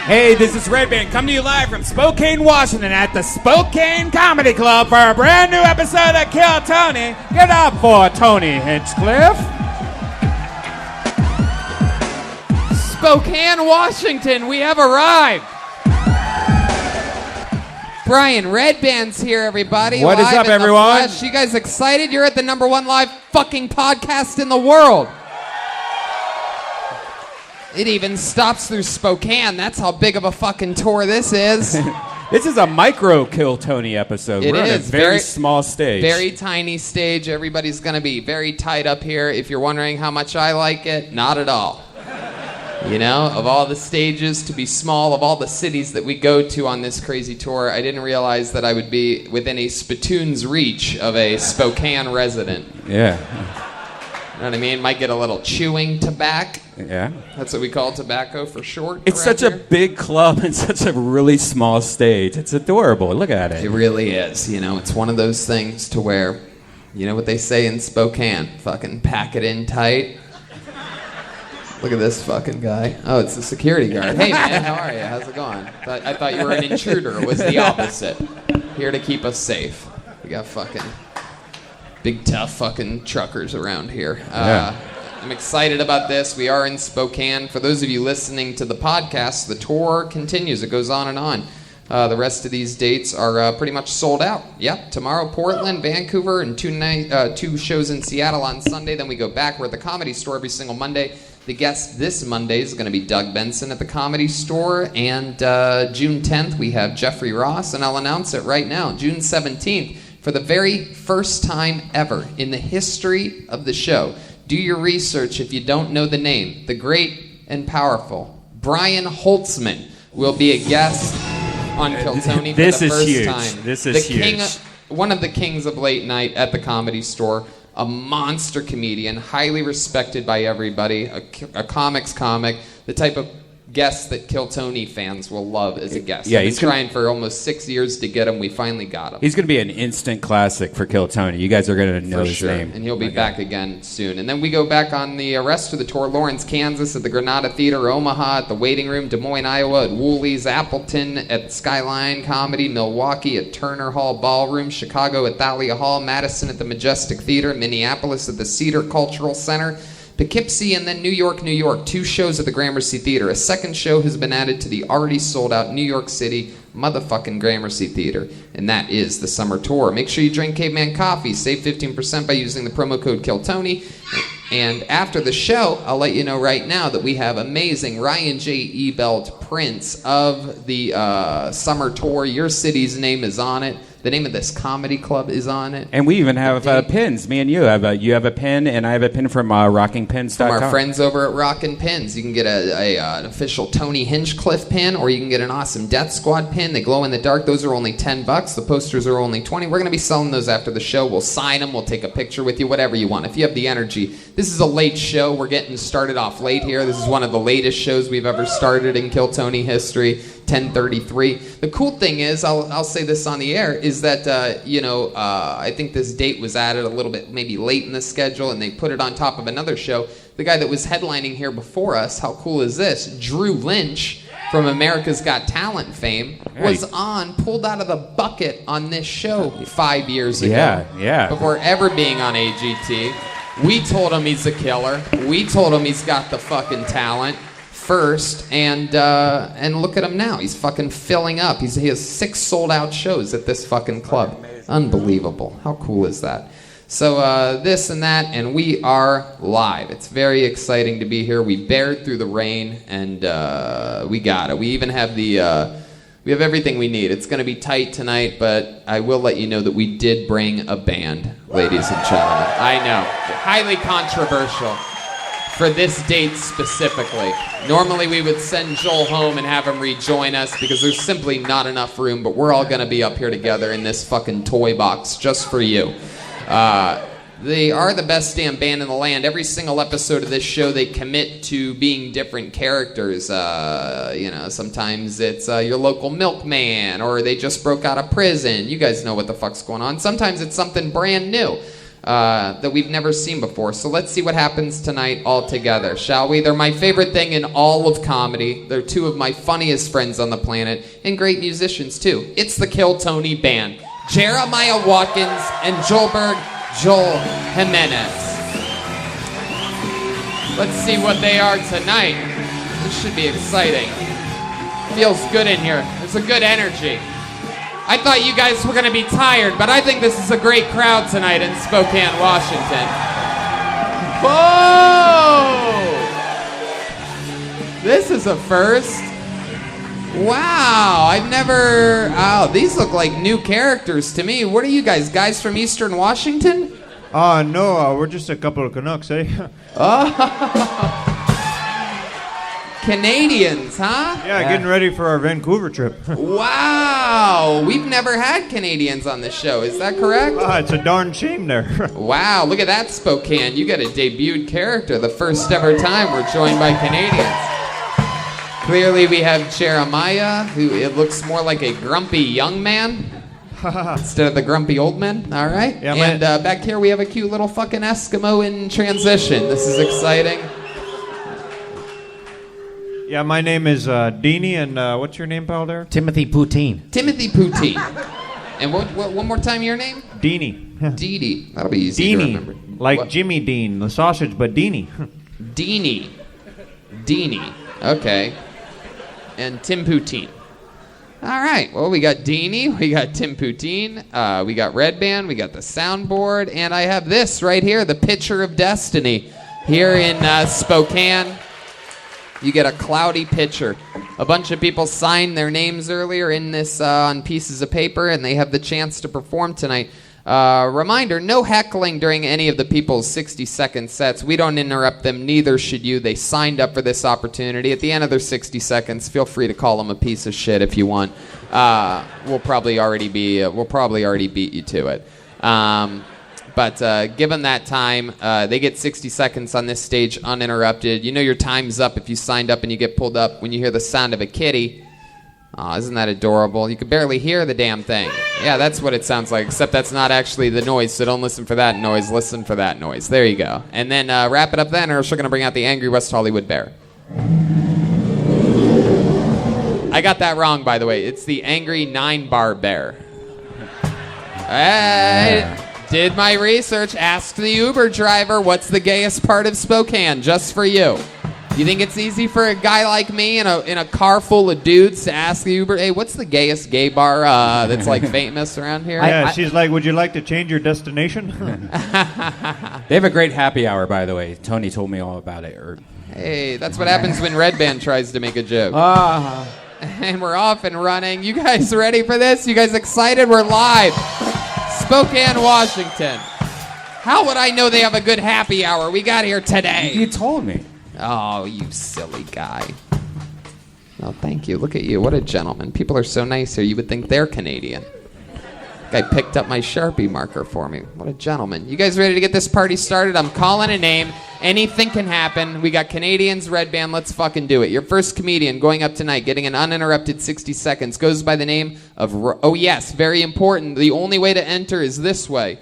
Hey, this is Redban, coming to you live from Spokane, Washington at the Spokane Comedy Club for a brand new episode of Kill Tony. Give it up for Tony Hinchcliffe. Spokane, Washington, we have arrived. Brian Redban's here, everybody. What is up, everyone? You guys excited? You're at the #1 live fucking podcast in the world. It even stops through Spokane. That's how big of a fucking tour this is. This is a micro Kill Tony episode. It We're is. on a very small stage. Very tiny stage. Everybody's going to be very tight up here. If you're wondering how much I like it, not at all. You know, of all the stages to be small, of all the cities that we go to on this crazy tour, I didn't realize that I would be within a spittoon's reach of a Spokane resident. Yeah. You know what I mean? Might get a little chewing tobacco. Yeah. That's what we call tobacco for short. It's such a big club and such a really small stage. It's adorable. Look at it. It really is. You know, it's one of those things to where, you know what they say in Spokane? Fucking pack it in tight. Look at this fucking guy. Oh, it's the security guard. Hey, man, how are you? How's it going? I thought you were an intruder. It was the opposite. Here to keep us safe. We got fucking big, tough fucking truckers around here. I'm excited about this. We are in Spokane. For those of you listening to the podcast, the tour continues. It goes on and on. The rest of these dates are pretty much sold out. Yep, tomorrow Portland, Vancouver, and two shows in Seattle on Sunday. Then we go back. We're at the Comedy Store every single Monday. The guest this Monday is going to be Doug Benson at the Comedy Store. And June 10th, we have Jeffrey Ross. And I'll announce it right now. June 17th, for the very first time ever in the history of the show, do your research if you don't know the name. The great and powerful Brian Holtzman will be a guest on Kill Tony for the first time. This is huge. One of the kings of late night at the Comedy Store, a monster comedian, highly respected by everybody, a comics comic, the type of guest that Kill Tony fans will love as a guest. Yeah, he's trying for almost 6 years to get him. We finally got him. He's going to be an instant classic for Kill Tony. You guys are going to know his name. And he'll be back again soon. And then we go back on the rest of the tour. Lawrence, Kansas at the Granada Theater, Omaha at the Waiting Room, Des Moines, Iowa at Woolies, Appleton at Skyline Comedy, Milwaukee at Turner Hall Ballroom, Chicago at Thalia Hall, Madison at the Majestic Theater, Minneapolis at the Cedar Cultural Center, Poughkeepsie, and then New York, New York. 2 shows at the Gramercy Theater. A second show has been added to the already sold-out New York City motherfucking Gramercy Theater, and that is the summer tour. Make sure you drink Caveman Coffee. Save 15% by using the promo code KILLTONY. And after the show, I'll let you know right now that we have amazing Ryan J. Ebelt prints of the summer tour. Your city's name is on it. The name of this comedy club is on it. And we even have pins. Me and you have a pin, and I have a pin from RockingPins.com. From our friends over at Rockin' Pins. You can get an official Tony Hinchcliffe pin, or you can get an awesome Death Squad pin. They glow in the dark. Those are only $10. The posters are only $20. We're going to be selling those after the show. We'll sign them. We'll take a picture with you, whatever you want. If you have the energy. This is a late show. We're getting started off late here. This is one of the latest shows we've ever started in Kill Tony history. 10:33. The cool thing is, I'll say this on the air, is that I think this date was added a little bit maybe late in the schedule, and they put it on top of another show. The guy that was headlining here before us, how cool is this? Drew Lynch from America's Got Talent fame was pulled out of the bucket on this show 5 years ago. Yeah. Before ever being on AGT. We told him he's a killer. We told him he's got the fucking talent first, and look at him now. He's fucking filling up. He has 6 sold-out shows at this fucking club. Unbelievable. How cool is that? So this and that, and we are live. It's very exciting to be here. We bared through the rain, and we got it. We even have we have everything we need. It's going to be tight tonight, but I will let you know that we did bring a band, ladies and gentlemen. I know. Highly controversial. For this date specifically. Normally we would send Joel home and have him rejoin us because there's simply not enough room, but we're all going to be up here together in this fucking toy box just for you. They are the best damn band in the land. Every single episode of this show, they commit to being different characters. Sometimes it's your local milkman, or they just broke out of prison. You guys know what the fuck's going on. Sometimes it's something brand new. that we've never seen before. So let's see what happens tonight all together, shall we? They're my favorite thing in all of comedy. They're two of my funniest friends on the planet, and great musicians too. It's the Kill Tony Band. Jeremiah Watkins and Joel Jimenez. Let's see what they are tonight. This should be exciting. Feels good in here. There's a good energy. I thought you guys were going to be tired, but I think this is a great crowd tonight in Spokane, Washington. Whoa! This is a first. Wow, I've never... Oh, these look like new characters to me. What are you guys from Eastern Washington? No, we're just a couple of Canucks, eh? Oh. Canadians, huh? Yeah, getting ready for our Vancouver trip. Wow, we've never had Canadians on this show, is that correct? It's a darn shame there. Wow, look at that, Spokane. You got a debuted character, the first ever time we're joined by Canadians. Clearly we have Jeremiah, who it looks more like a grumpy young man instead of the grumpy old man. All right. Yeah, and back here we have a cute little fucking Eskimo in transition. This is exciting. Yeah, my name is Deanie, and what's your name, pal, there? Timothy Poutine. Timothy Poutine. And what one more time your name? Deanie. Dee Dee. That'll be easy to remember. Like What? Jimmy Dean, the sausage, but Deanie. Deanie. Deanie. Okay. And Tim Poutine. All right. Well, we got Deanie. We got Tim Poutine. We got Redban. We got the soundboard. And I have this right here, the Pitcher of Destiny. Here in Spokane. You get a cloudy pitcher. A bunch of people signed their names earlier in this on pieces of paper, and they have the chance to perform tonight. Reminder, no heckling during any of the people's 60-second sets. We don't interrupt them, neither should you. They signed up for this opportunity. At the end of their 60 seconds, feel free to call them a piece of shit if you want. We'll probably already beat you to it. But given that time, they get 60 seconds on this stage uninterrupted. You know your time's up if you signed up and you get pulled up when you hear the sound of a kitty. Aw, isn't that adorable? You can barely hear the damn thing. Yeah, that's what it sounds like, except that's not actually the noise, so don't listen for that noise. Listen for that noise. There you go. And then wrap it up then, or else we're going to bring out the Angry West Hollywood Bear. I got that wrong, by the way. It's the Angry 9-Bar Bear. Hey, did my research. Asked the Uber driver, what's the gayest part of Spokane? Just for you. You think it's easy for a guy like me in a car full of dudes to ask the Uber, hey, what's the gayest gay bar that's like famous around here? Yeah, she's like, would you like to change your destination? They have a great happy hour, by the way. Tony told me all about it. Hey, that's what happens when Redban tries to make a joke. And we're off and running. You guys ready for this? You guys excited? We're live. Spokane, Washington. How would I know they have a good happy hour? We got here today. You told me. Oh, you silly guy. Oh, thank you. Look at you. What a gentleman. People are so nice here. You would think they're Canadian. Guy picked up my Sharpie marker for me. What a gentleman. You guys ready to get this party started? I'm calling a name. Anything can happen. We got Canadians, Redban. Let's fucking do it. Your first comedian going up tonight, getting an uninterrupted 60 seconds, goes by the name of... Oh, yes. Very important. The only way to enter is this way.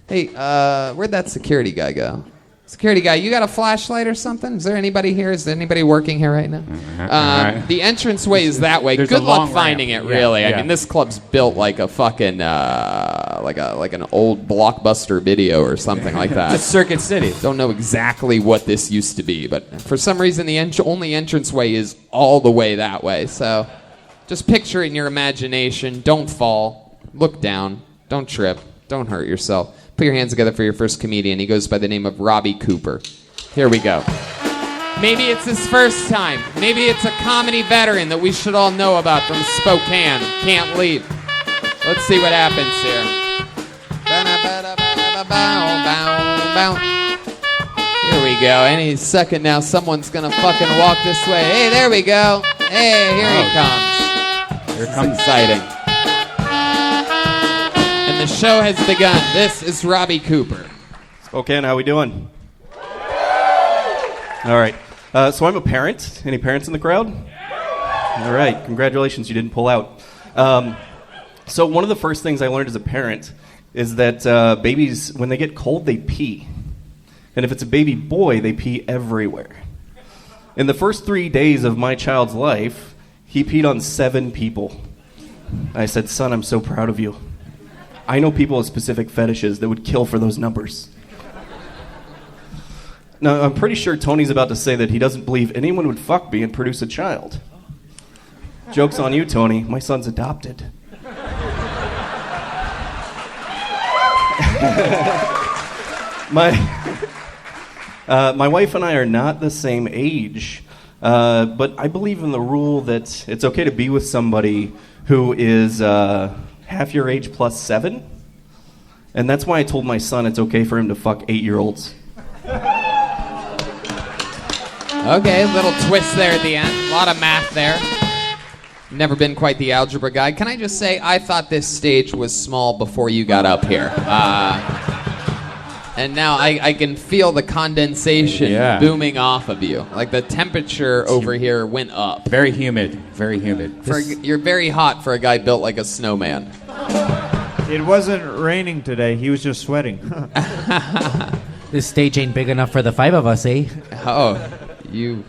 Hey, where'd that security guy go? Security guy, you got a flashlight or something? Is there anybody here? Is there anybody working here right now? The entranceway is that way. There's Good a luck long finding ramp. it, really. Yeah. I mean, this club's built like a fucking like an old Blockbuster video or something like that. It's Circuit City. Don't know exactly what this used to be, but for some reason the only entranceway is all the way that way. So just picture it in your imagination. Don't fall. Look down. Don't trip. Don't hurt yourself. Put your hands together for your first comedian. He goes by the name of Robbie Cooper. Here we go. Maybe it's his first time. Maybe it's a comedy veteran that we should all know about from Spokane. Can't leave. Let's see what happens here. Here we go. Any second now, someone's going to fucking walk this way. Hey, there we go. Hey, here he comes. Here comes. It's exciting. The show has begun. This is Robbie Cooper. Spokane, how we doing? All right. So I'm a parent. Any parents in the crowd? All right. Congratulations, you didn't pull out. So one of the first things I learned as a parent is that babies, when they get cold, they pee. And if it's a baby boy, they pee everywhere. In the first 3 days of my child's life, he peed on 7 people. I said, son, I'm so proud of you. I know people with specific fetishes that would kill for those numbers. Now, I'm pretty sure Tony's about to say that he doesn't believe anyone would fuck me and produce a child. Joke's on you, Tony. My son's adopted. My wife and I are not the same age, but I believe in the rule that it's okay to be with somebody who is half your age plus 7. And that's why I told my son it's okay for him to fuck 8-year-olds. Okay, little twist there at the end. A lot of math there. Never been quite the algebra guy. Can I just say, I thought this stage was small before you got up here. And now I can feel the condensation booming off of you. Like the temperature over here went up. Very humid. Very humid. You're very hot for a guy built like a snowman. It wasn't raining today. He was just sweating. This stage ain't big enough for the 5 of us, eh? Oh, you...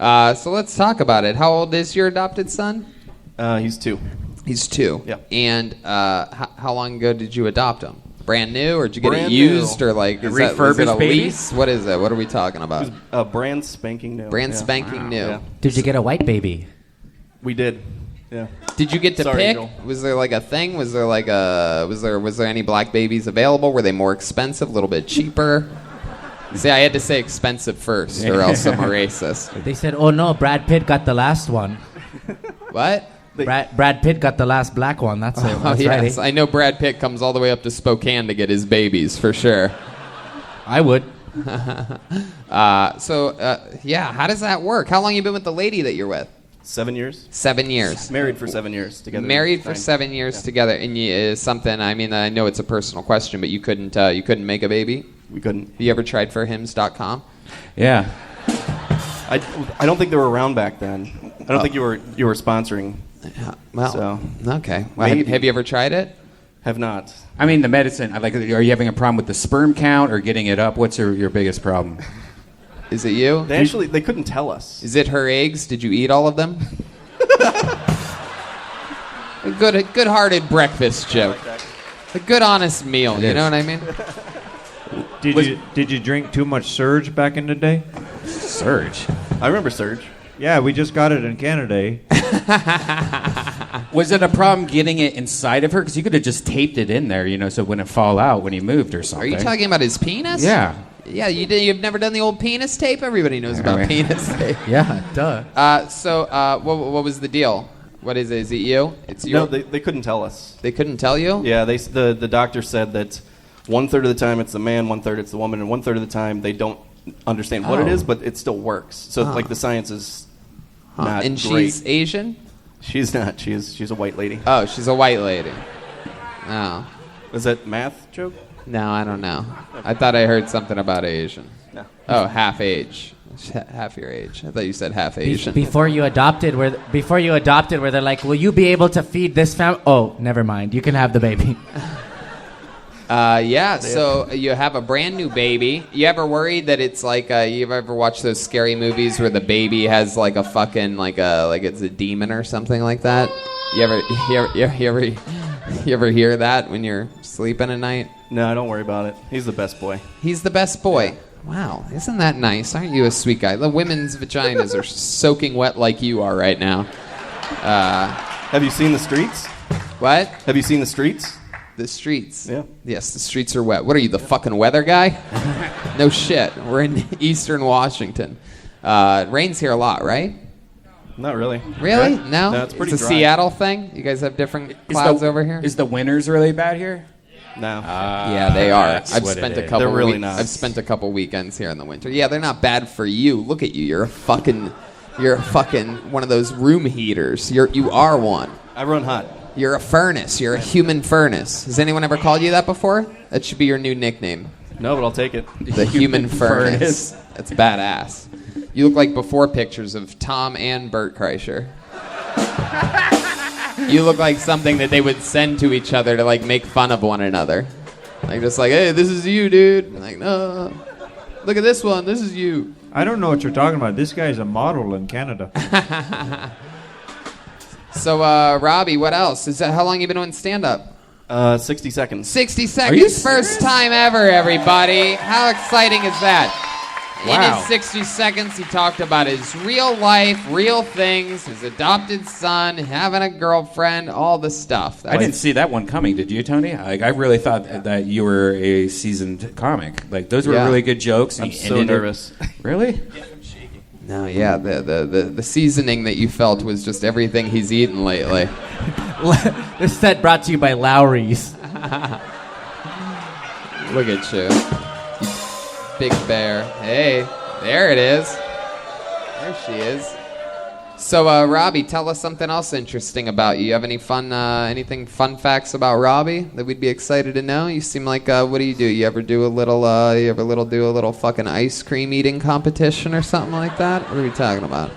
so let's talk about it. How old is your adopted son? He's 2. He's 2. Yeah. And how long ago did you adopt him? Brand new, or did you get Brand it used, new. or like is Refurbished it a baby? lease? What is it? What are we talking about? It was brand spanking new. Brand spanking new. Yeah. Did you get a white baby? We did. Yeah. Did you get to Sorry, pick? Joel. Was there like a thing? Was there like a was there any black babies available? Were they more expensive? A little bit cheaper? See, I had to say expensive first, or else I'm a racist. They said, oh no, Brad Pitt got the last one. What? Brad Pitt got the last black one. That's it. Oh, That's yes. right. I know Brad Pitt comes all the way up to Spokane to get his babies, for sure. I would. Yeah, how does that work? How long you been with the lady that you're with? 7 years. 7 years. Married for 7 years together. Married for 9. 7 years together, and is something. I mean, I know it's a personal question, but you couldn't make a baby. We couldn't. You ever tried for hims.com? Yeah. I don't think they were around back then. I don't think you were sponsoring. Yeah, well, So, okay. Well, maybe. have you ever tried it? Have not. I mean, the medicine, are you having a problem with the sperm count or getting it up? What's your biggest problem? Is it you? They couldn't tell us. Is it her eggs? Did you eat all of them? A good-hearted breakfast joke. A good, honest meal. You know what I mean? Did you drink too much Surge back in the day? Surge. I remember Surge. Yeah, we just got it in Canada. Was it a problem getting it inside of her? Because you could have just taped it in there, so it wouldn't fall out when he moved or Are something. you talking about his penis? Yeah. Yeah, you've never done the old penis tape? Everybody knows about penis tape. Yeah, duh. What was the deal? What is it? Is it you? It's you. No, they couldn't tell us. They couldn't tell you? Yeah, the doctor said that 1/3 of the time it's the man, 1/3 it's the woman, and 1/3 of the time they don't understand what it is, but it still works. So like the science is not And great. she's Asian? She's not. She's a white lady. Oh, she's a white lady. Oh. Is that math joke? No, I don't know. I thought I heard something about Asian. No. Oh, half age. Half your age. I thought you said half Asian. Before you adopted, where they're like, will you be able to feed this family? Oh, never mind. You can have the baby. Yeah, so you have a brand new baby. You ever worried that it's like you ever watched those scary movies where the baby has like a fucking like it's a demon or something like that? You ever hear that when you're sleeping at night? No, don't worry about it. He's the best boy. He's the best boy. Wow, isn't that nice? Aren't you a sweet guy? The women's vaginas are soaking wet like you are right now. Have you seen the streets? What? Have you seen the streets? The streets. Yeah. Yes, the streets are wet. What are you, the fucking weather guy? No shit. We're in eastern Washington. It rains here a lot, right? Not really. Really? Right? No? No, it's pretty a dry. Seattle thing? You guys have different clouds over here? Is the winters really bad here? No. Yeah, they are. That's I've what spent it a is. couple. They're really not. I've spent a couple weekends here in the winter. Yeah, they're not bad for you. Look at you. You're a fucking one of those room heaters. You are one. I run hot. You're a furnace. You're a human furnace. Has anyone ever called you that before? That should be your new nickname. No, but I'll take it. The human furnace. That's badass. You look like before pictures of Tom and Bert Kreischer. You look like something that they would send to each other to like make fun of one another. Like just like, hey, this is you, dude. I'm like, no. Look at this one. This is you. I don't know what you're talking about. This guy's a model in Canada. So, Robbie, what else? How long you been doing stand-up? 60 seconds. 60 you seconds. First time ever, everybody. How exciting is that? Wow. In his 60 seconds, he talked about his real life, real things, his adopted son, having a girlfriend, all the stuff. I didn't see that one coming. Did you, Tony? I really thought that you were a seasoned comic. Like those were really good jokes. I'm so nervous. Really? No, yeah, the seasoning that you felt was just everything he's eaten lately. This set brought to you by Lowry's. Look at you. Big bear. Hey, there it is. There she is. So, Robbie, tell us something else interesting about you. You have any anything fun facts about Robbie that we'd be excited to know? You seem like, what do? You ever do a little fucking ice cream eating competition or something like that? What are we talking about?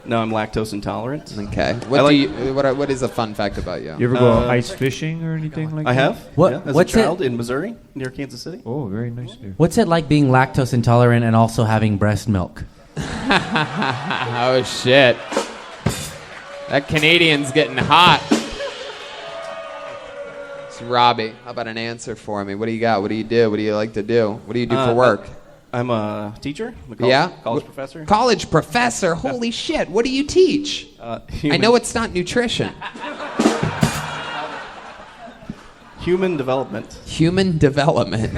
No, I'm lactose intolerant. Okay. What is a fun fact about you? You ever go ice fishing or anything like that? I have. What- As what's a child it- in Missouri, near Kansas City. Oh, very nice, dude. What's it like being lactose intolerant and also having breast milk? Oh, shit. That Canadian's getting hot. So, Robbie, how about an answer for me? What do you got? What do you do? What do you like to do? What do you do for work? I'm a teacher. I'm a college professor. College professor? Holy shit. What do you teach? I know it's not nutrition. Human development. Human development.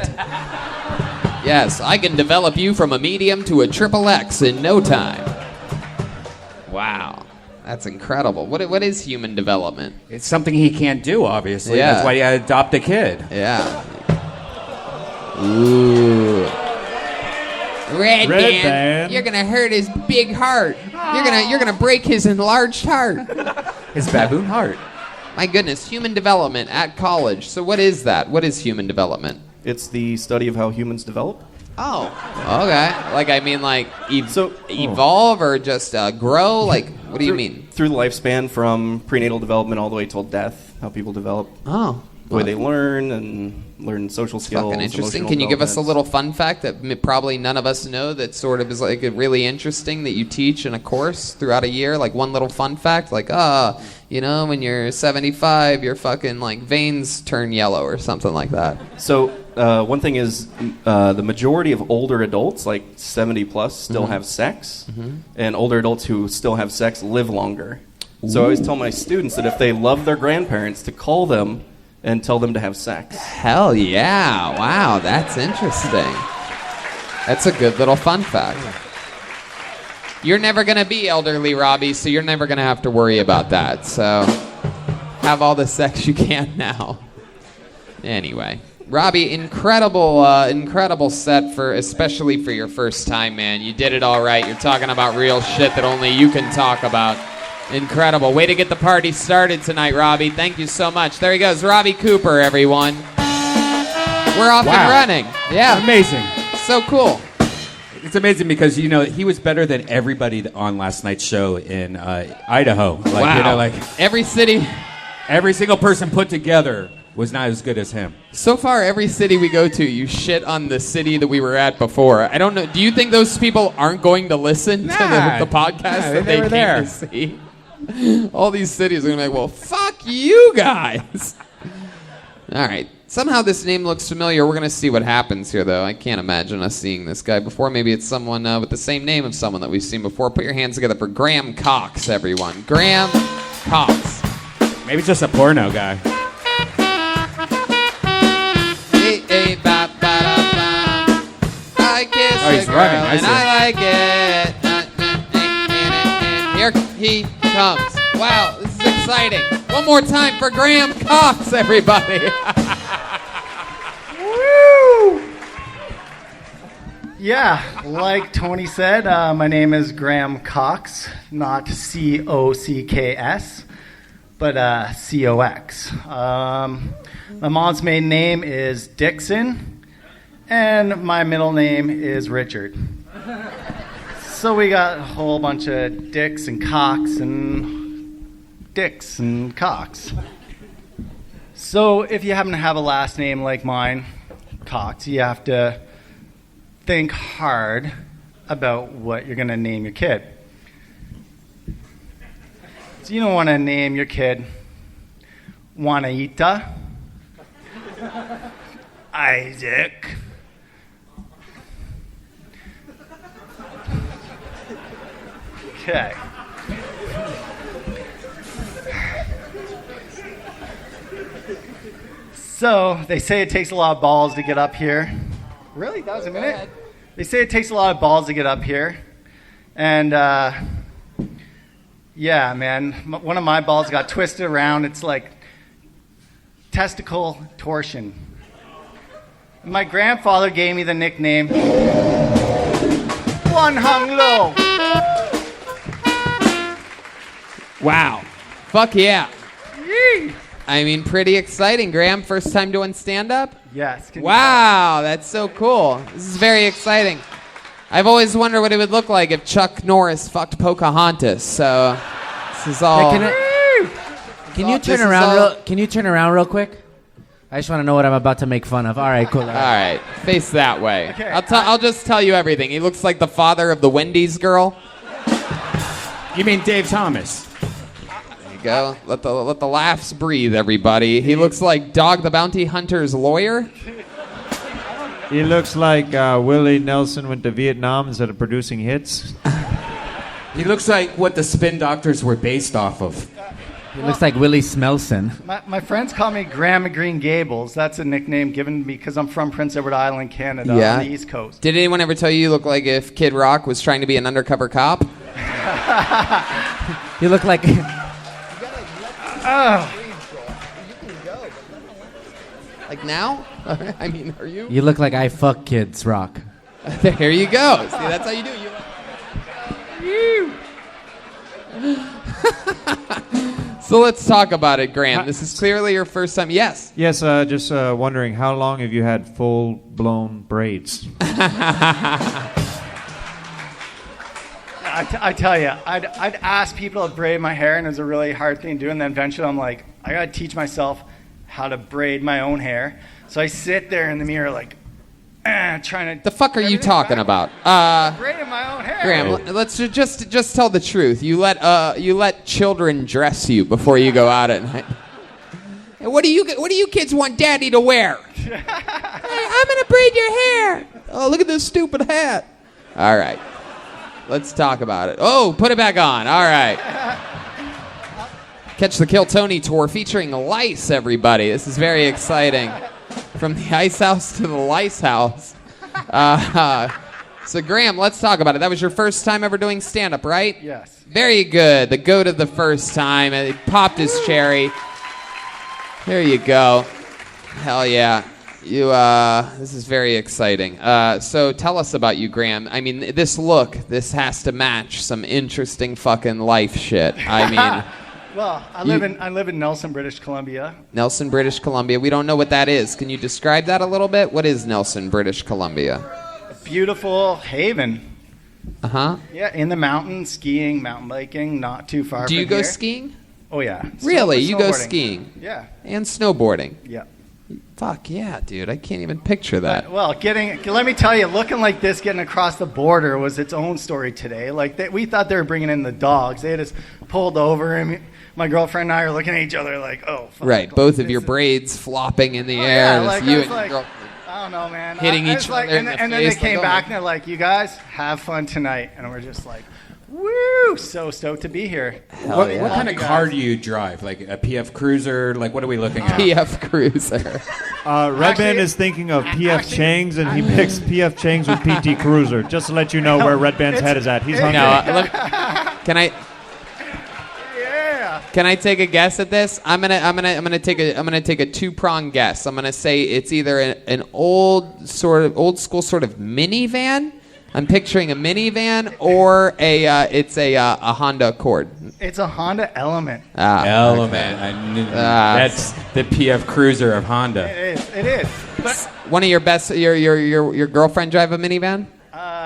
Yes, I can develop you from a medium to a triple X in no time. Wow. That's incredible. What is human development? It's something he can't do, obviously. Yeah. That's why you adopt a kid. Yeah. Ooh. Redban, you're gonna hurt his big heart. You're gonna break his enlarged heart. His baboon heart. My goodness, human development at college. So what is that? What is human development? It's the study of how humans develop. Oh, okay. Like I mean, like So- evolve or just grow. Like what do you mean? Through the lifespan, from prenatal development all the way till death, how people develop, Oh, the way they learn and learn social skills. fucking interesting. emotional Can you give us a development. little fun fact that probably none of us know that sort of is like really interesting that you teach in a course throughout a year? Like one little fun fact, like when you're 75, your fucking like veins turn yellow or something like that. So one thing is the majority of older adults, like 70 plus, still have sex, and older adults who still have sex live longer. So I always tell my students that if they love their grandparents, to call them and tell them to have sex. Hell yeah! Wow, that's interesting. That's a good little fun fact. You're never gonna be elderly, Robbie, so you're never gonna have to worry about that. So have all the sex you can now. Anyway, Robbie, incredible set especially for your first time, man. You did it all right. You're talking about real shit that only you can talk about. Incredible. Way to get the party started tonight, Robbie. Thank you so much. There he goes, Robbie Cooper, everyone. We're off and running. Yeah. Amazing. So cool. It's amazing because, he was better than everybody on last night's show in Idaho. Wow. Every city. Every single person put together was not as good as him. So far, every city we go to, you shit on the city that we were at before. I don't know. Do you think those people aren't going to listen to the podcast that they were came there. to see? All these cities are going to be like, well, fuck you guys. All right. Somehow this name looks familiar. We're going to see what happens here, though. I can't imagine us seeing this guy before. Maybe it's someone with the same name of someone that we've seen before. Put your hands together for Graham Cox, everyone. Graham Cox. Maybe just a porno guy. I kiss Oh, he's a girl running. I and see. I like it. Here he comes. Wow, this is exciting. One more time for Graham Cox, everybody. Yeah, like Tony said, my name is Graham Cox, not C-O-C-K-S, but C-O-X. My mom's maiden name is Dixon, and my middle name is Richard. So we got a whole bunch of Dicks and Cox, and dicks and cocks. So if you happen to have a last name like mine, Cox, you have to think hard about what you're going to name your kid. So you don't want to name your kid Juanita, Isaac, okay. So they say it takes a lot of balls to get up here. Really? That was a minute? They say it takes a lot of balls to get up here. And yeah, man, one of my balls got twisted around. It's like testicle torsion. My grandfather gave me the nickname One Hung Low. Wow. Fuck yeah. Yee. I mean, pretty exciting, Graham. First time doing stand-up? Yes. Wow, that's so cool. This is very exciting. I've always wondered what it would look like if Chuck Norris fucked Pocahontas. So this is all. Can you turn around? Can you turn around real quick? I just want to know what I'm about to make fun of. All right, cool. All right, face that way. Okay, I'll just tell you everything. He looks like the father of the Wendy's girl. You mean Dave Thomas? There you go. Let the laughs breathe, everybody. He looks like Dog the Bounty Hunter's lawyer. He looks like Willie Nelson went to Vietnam instead of producing hits. He looks like what the Spin Doctors were based off of. He looks like Willie Smelson. My friends call me Graham of Green Gables. That's a nickname given to me because I'm from Prince Edward Island, Canada, Yeah. on the East Coast. Did anyone ever tell you look like if Kid Rock was trying to be an undercover cop? You look like. Like now? I mean, are you? You look like I fuck kids, Rock. There you go. See, that's how you do it. So let's talk about it, Graham. This is clearly your first time. Yes. Yes, just wondering, how long have you had full-blown braids? I tell you, I'd ask people to braid my hair, and it was a really hard thing to do. And then eventually I'm like, I got to teach myself how to braid my own hair. So I sit there in the mirror like, trying to... The fuck are you talking about? Braiding my own hair. Graham, let's just tell the truth. You let children dress you before you go out at night. And what do you kids want Daddy to wear? Hey, I'm gonna braid your hair. Oh, look at this stupid hat. All right, let's talk about it. Oh, put it back on. All right. Catch the Kill Tony tour featuring lice, everybody. This is very exciting. From the ice house to the lice house. So, Graham, let's talk about it. That was your first time ever doing stand-up, right? Yes. Very good. The goat of the first time. He popped his cherry. There you go. Hell yeah. This is very exciting. So tell us about you, Graham. I mean, this has to match some interesting fucking life shit. I mean... Well, I live in Nelson, British Columbia. Nelson, British Columbia. We don't know what that is. Can you describe that a little bit? What is Nelson, British Columbia? A beautiful haven. Uh-huh. Yeah, in the mountains, skiing, mountain biking, not too far Do from you go here. skiing? Oh, yeah. Really? You go Snowboarding. skiing? Yeah. And snowboarding? Yeah. Fuck yeah, dude. I can't even picture that. Well, let me tell you, looking like this, getting across the border was its own story today. Like, we thought they were bringing in the dogs. They just pulled over, and my girlfriend and I are looking at each other like, oh, fuck. Right, both of your braids flopping in the air. Yeah, Just like, you I was and your like, girl I don't know, man. hitting I each was like, other in and the then face, they came like, oh back my- and they're like, you guys, have fun tonight. And we're just like, woo, so stoked to be here. Hell yeah. What kind of Guys. car do you drive? Like a PF Cruiser? Like, what are we looking at? PF Cruiser. Redban Actually- is thinking of PF actually- Chang's, and he picks PF Chang's with PT Cruiser. Just to let you know where Redban's head is at. He's hungry. No, Yeah. Can I take a guess at this? I'm gonna take a two-pronged guess. I'm gonna say it's either an old school sort of minivan. I'm picturing a minivan, or it's a Honda Accord. It's a Honda Element. Element. I knew that's the PF Cruiser of Honda. It is. But One of your best, your girlfriend drive a minivan?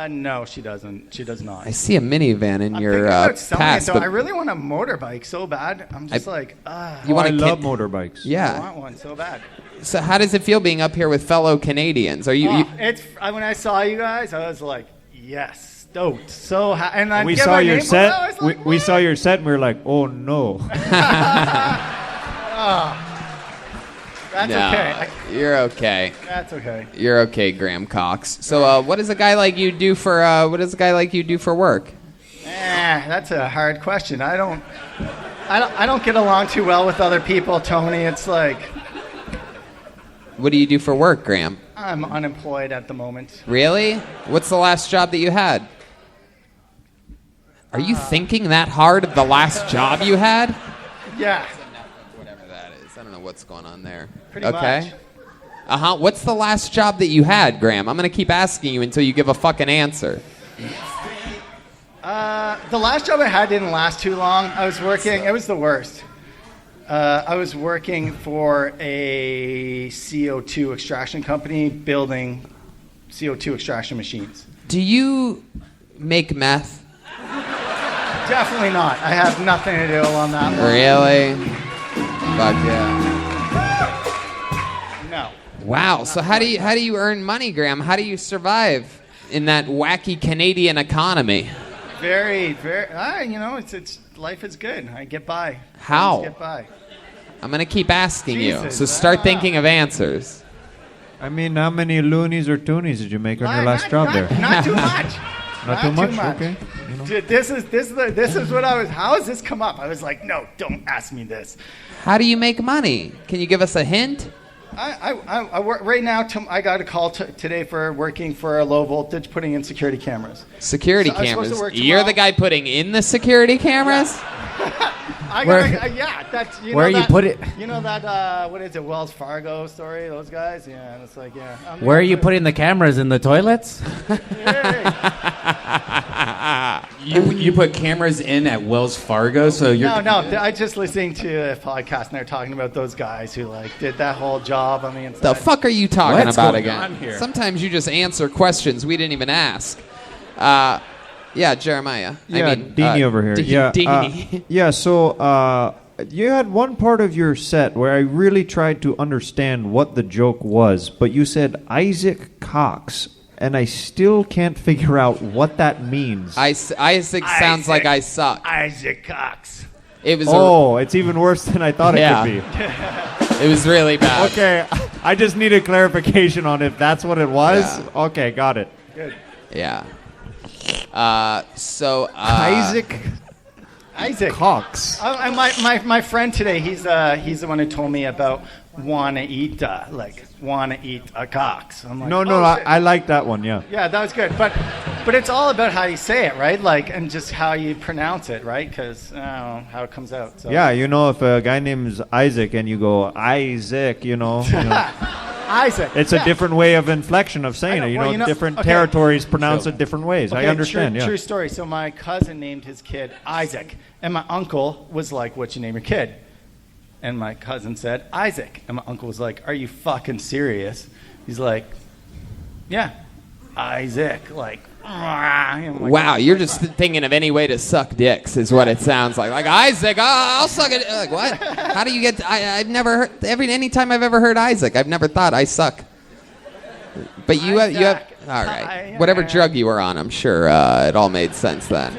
No, she doesn't. She does not. I see a minivan in I'm your thinking about selling past, it, though. but I really want a motorbike so bad. I'm just I love motorbikes. I Yeah. want one so bad. So how does it feel being up here with fellow Canadians? Are you? It's when I saw you guys, I was like, yes, stoked, so and I We get saw my your name set. on it, I was like, we saw what? your set, and we were like, "Oh no!" That's No, okay. you're okay. That's okay. You're okay, Graham Cox. So, what does a guy like you do for? What does a guy like you do for work? That's a hard question. I don't get along too well with other people, Tony. It's like What do you do for work, Graham? I'm unemployed at the moment. Really? What's the last job that you had? Are you thinking that hard of the last job you had? Yeah, Whatever that is. I don't know what's going on there. pretty Okay. much. What's the last job that you had, Graham? I'm going to keep asking you until you give a fucking answer. The last job I had didn't last too long. I was working. It was the worst. I was working for a CO2 extraction company building CO2 extraction machines. Do you make meth? Definitely not. I have nothing to do on that one. Really? Fuck yeah. No. Wow. So how do you earn money, Graham? How do you survive in that wacky Canadian economy? Very, very. It's life is good. I get by. How? I just get by. I'm going to keep asking you. Jesus, So start thinking of answers. I mean, how many loonies or toonies did you make on your last job there? Not too much. Not too much. Okay. Dude, this is what I was. How has this come up? I was like, no, don't ask me this. How do you make money? Can you give us a hint? I work right now. I got a call today for working for a low voltage, putting in security cameras. Security So I was supposed to cameras. work You're the tomorrow. guy putting in the security cameras? That's Where you put it? You know that what is it, Wells Fargo story? Those guys, yeah. And it's like, yeah. Where are you putting the cameras? In the toilets? You put cameras in at Wells Fargo, so you're No. I just listening to a podcast and they're talking about those guys who like did that whole job on the inside. The fuck are you talking What's about going again? on here? Sometimes you just answer questions we didn't even ask. Yeah, Jeremiah. Yeah, Deanie over here. Deanie. Yeah. So you had one part of your set where I really tried to understand what the joke was, but you said Isaac Cox, and I still can't figure out what that means. Isaac sounds like I suck. Isaac Cox. It was It's even worse than I thought it could be. it was really bad. Okay, I just needed clarification on if that's what it was. Yeah. Okay, got it. Good. Yeah. Isaac Cox. My friend today, he's the one who told me about wanna eat a Cox. I'm like, No, shit. I like that one. Yeah. Yeah, that was good. But it's all about how you say it, right? Like, and just how you pronounce it, right? Because how it comes out. So. Yeah, if a guy names Isaac and you go Isaac, Isaac. it's a different way of inflection of saying it. Well, Different okay. territories pronounce it different ways. I Okay, understand. True, Yeah. true story. So my cousin named his kid Isaac, and my uncle was like, "What'd you name your kid?" And my cousin said Isaac, and my uncle was like, "Are you fucking serious?" He's like, "Yeah, Isaac." Like, I'm like, Wow, you're just thinking of any way to suck dicks, is what it sounds like. Like Isaac, I'll suck it. Like what? How do you get? I've never heard. Any time I've ever heard Isaac, I've never thought I suck. But you have. All right. Whatever drug you were on, I'm sure it all made sense then.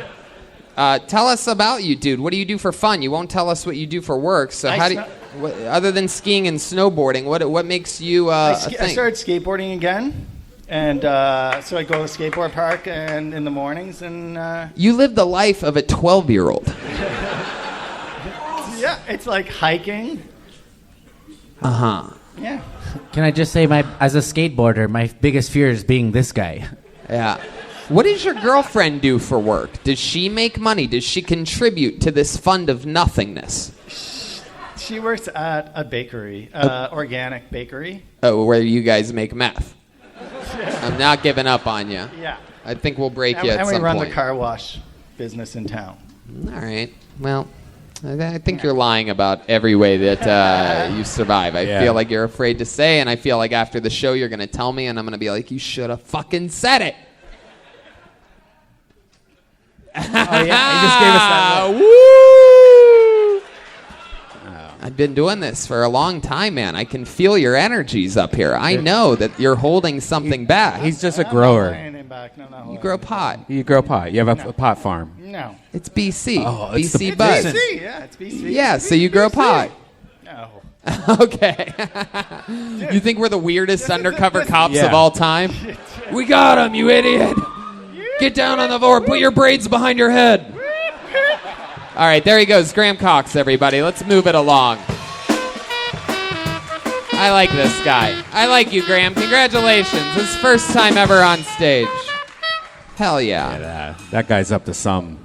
Tell us about you, dude. What do you do for fun? You won't tell us what you do for work. So other than skiing and snowboarding, what makes you I a thing? started skateboarding again, and so I go to the skateboard park and in the mornings, and You live the life of a 12-year-old. yeah, it's like hiking. Uh-huh. Yeah. Can I just say, as a skateboarder, my biggest fear is being this guy. Yeah. What does your girlfriend do for work? Does she make money? Does she contribute to this fund of nothingness? She works at a bakery, organic bakery. Oh, where you guys make meth. I'm not giving up on you. Yeah. I think we'll break And, you at and we some run point. the car wash business in town. All right. Well, I think you're lying about every way that you survive. I feel like you're afraid to say, and I feel like after the show you're going to tell me, and I'm going to be like, you should have fucking said it. Oh, yeah, he just gave us that look. Woo! I've been doing this for a long time, man. I can feel your energies up here. I know that you're holding something back. He's just a I'm grower. not anything back. No. You grow pot. You grow pot. You have a pot farm. No. It's BC. Oh, it's BC the bud. BC. BC, yeah, it's BC. Yeah, so you grow pot. No. Okay. You think we're the weirdest undercover cops Yeah. of all time? We got him, you idiot. Get down on the floor. Put your braids behind your head. All right, there he goes. Graham Cox, everybody. Let's move it along. I like this guy. I like you, Graham. Congratulations. His first time ever on stage. Hell yeah. That guy's up to some.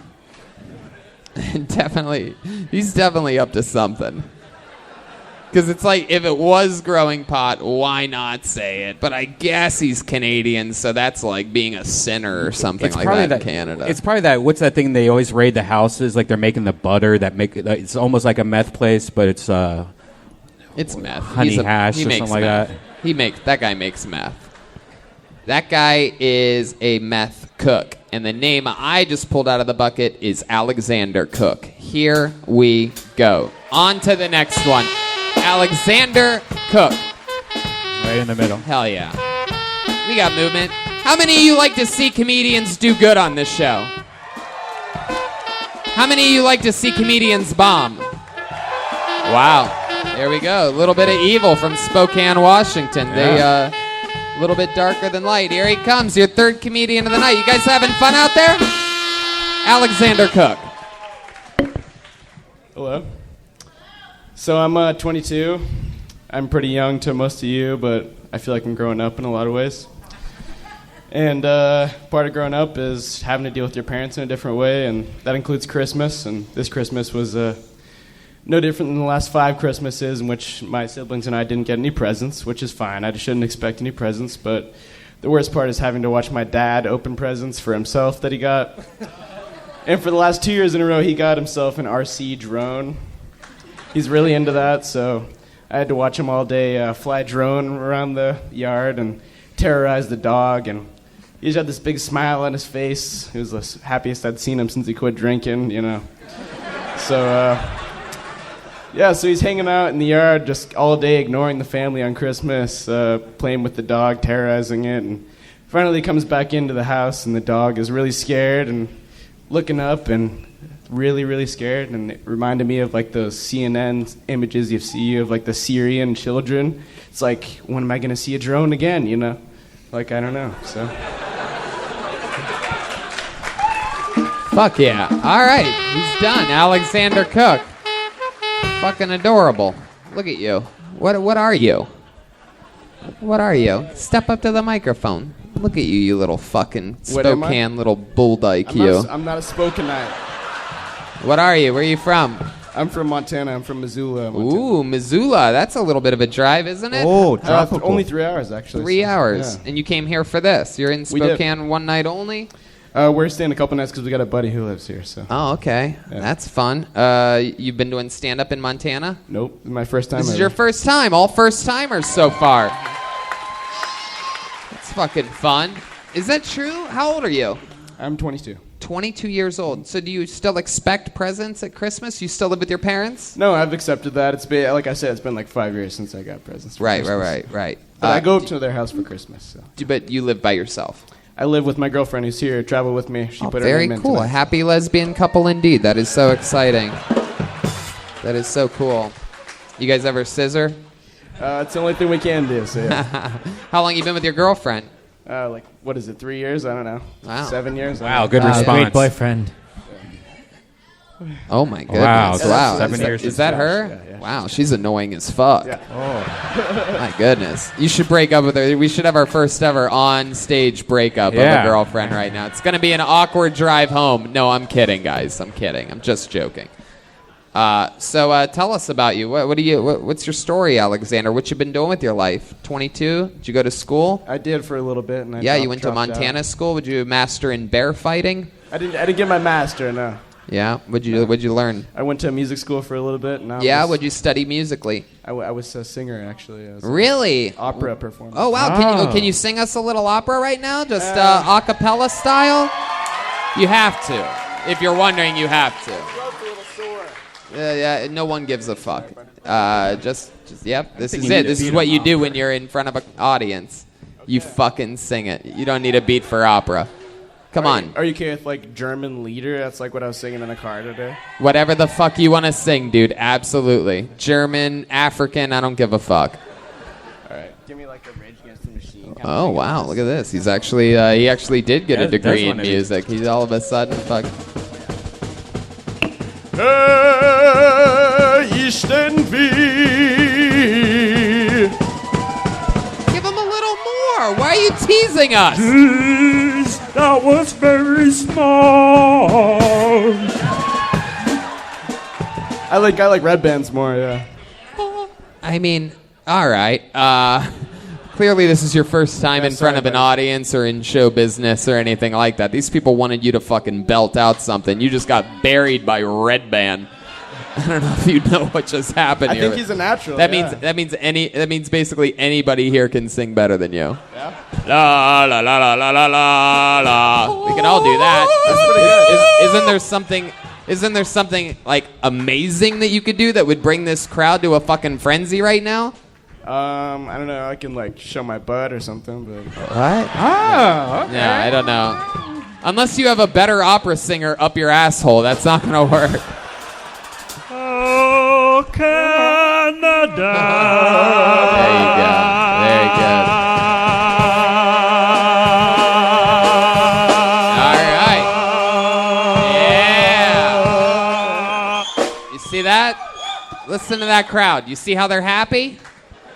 Definitely. He's definitely up to something. Because it's like, if it was growing pot, why not say it? But I guess he's Canadian, so that's like being a sinner or something like that in Canada. It's probably that. What's that thing they always raid the houses? Like they're making the butter that make it. It's almost like a meth place, but it's meth. honey hash he or makes something like meth. that. That guy makes meth. That guy is a meth cook. And the name I just pulled out of the bucket is Alexander Cook. Here we go. On to the next one. Alexander Cook. Right in the middle. Hell yeah. We got movement. How many of you like to see comedians do good on this show? How many of you like to see comedians bomb? Wow. There we go. A little bit of evil from Spokane, Washington. They a little bit darker than light. Here he comes, your third comedian of the night. You guys having fun out there? Alexander Cook. Hello. So I'm 22. I'm pretty young to most of you, but I feel like I'm growing up in a lot of ways. And part of growing up is having to deal with your parents in a different way, and that includes Christmas. And this Christmas was no different than the last 5 Christmases in which my siblings and I didn't get any presents, which is fine. I just shouldn't expect any presents, but the worst part is having to watch my dad open presents for himself that he got. And for the last 2 years in a row, he got himself an RC drone. He's really into that, so I had to watch him all day fly drone around the yard and terrorize the dog. And he just had this big smile on his face. It was the happiest I'd seen him since he quit drinking, you know. So, so he's hanging out in the yard just all day, ignoring the family on Christmas, playing with the dog, terrorizing it. And finally he comes back into the house, and the dog is really scared and looking up and really, really scared. And it reminded me of like those CNN images you see of like the Syrian children. It's like, when am I going to see a drone again, you know? Like, I don't know, so. Fuck yeah. All right, he's done. Alexander Cook. Fucking adorable. Look at you. What are you? What are you? Step up to the microphone. Look at you, you little fucking What am I? Spokane little bull dyke, I'm not a Spokaneite. What are you? Where are you from? I'm from Montana. I'm from Missoula, Montana. Ooh, Missoula. That's a little bit of a drive, isn't it? Oh, tropical. Only 3 hours, actually. 3 hours. Yeah. And you came here for this. You're in We did. Spokane one night only? We're staying a couple nights because we got a buddy who lives here, so. Oh, okay. Yeah. That's fun. You've been doing stand-up in Montana? Nope, this is my first time This is ever. your first time. All first-timers so far. That's fucking fun. Is that true? How old are you? I'm 22. 22 years old. So do you still expect presents at Christmas? You still live with your parents? No, I've accepted that. It's been, like I said, it's been like 5 years since I got presents for Right. Christmas. But I go up to their house for Christmas, so. But you live by yourself? I live with my girlfriend who's here, travel with me. She put her Very name in cool. A tonight. happy lesbian couple indeed. That is so exciting. That is so cool. You guys ever scissor? It's the only thing we can do, so yeah. How long you been with your girlfriend? Like, what is it, 3 years? I don't know. Wow. 7 years? I Wow, don't good know. response. Great boyfriend. Oh my goodness! Wow, so Wow, 7 years Is that Josh. her? Yeah, Wow, she's annoying as fuck. Yeah. My goodness, you should break up with her. We should have our first ever on-stage breakup of Yeah. a girlfriend right now. It's gonna be an awkward drive home. No, I'm kidding, guys. I'm kidding. I'm just joking. So tell us about you. What's your story, Alexander? What you been doing with your life? 22? Did you go to school? I did for a little bit. And You went to Montana school. Would you master in bear fighting? I didn't get my master, no. Yeah. What'd you learn? I went to music school for a little bit. And What'd you study musically? I was a singer, actually. I was Really? opera performer. Oh wow! Can you sing us a little opera right now, just a cappella style? You have to. If you're wondering, you have to. Yeah, no one gives a fuck. Yep, this is it. This is what you do when you're in front of an audience. You fucking sing it. You don't need a beat for opera. Come on. Are you okay with like German lieder? That's like what I was singing in the car today. Whatever the fuck you want to sing, dude. Absolutely. German, African, I don't give a fuck. All right. Give me like a Rage Against the Machine. Oh wow, look at this. He actually did get a degree in music. He's all of a sudden fuck. Ich denn wie? Give him a little more. Why are you teasing us? That was very small. I like Redban's more, yeah. I mean, all right. Clearly, this is your first time in front of an audience or in show business or anything like that. These people wanted you to fucking belt out something. You just got buried by Redban. I don't know if you know what just happened here. I think he's a natural. That means basically anybody here can sing better than you. Yeah. La la la la la la la la. We can all do that. That's pretty good. Isn't there something like amazing that you could do that would bring this crowd to a fucking frenzy right now? I don't know. I can like show my butt or something, but What? Oh, okay. Yeah, I don't know. Unless you have a better opera singer up your asshole, that's not gonna work. Oh, Canada. There you go. Very good. All right. Yeah. You see that? Listen to that crowd. You see how they're happy?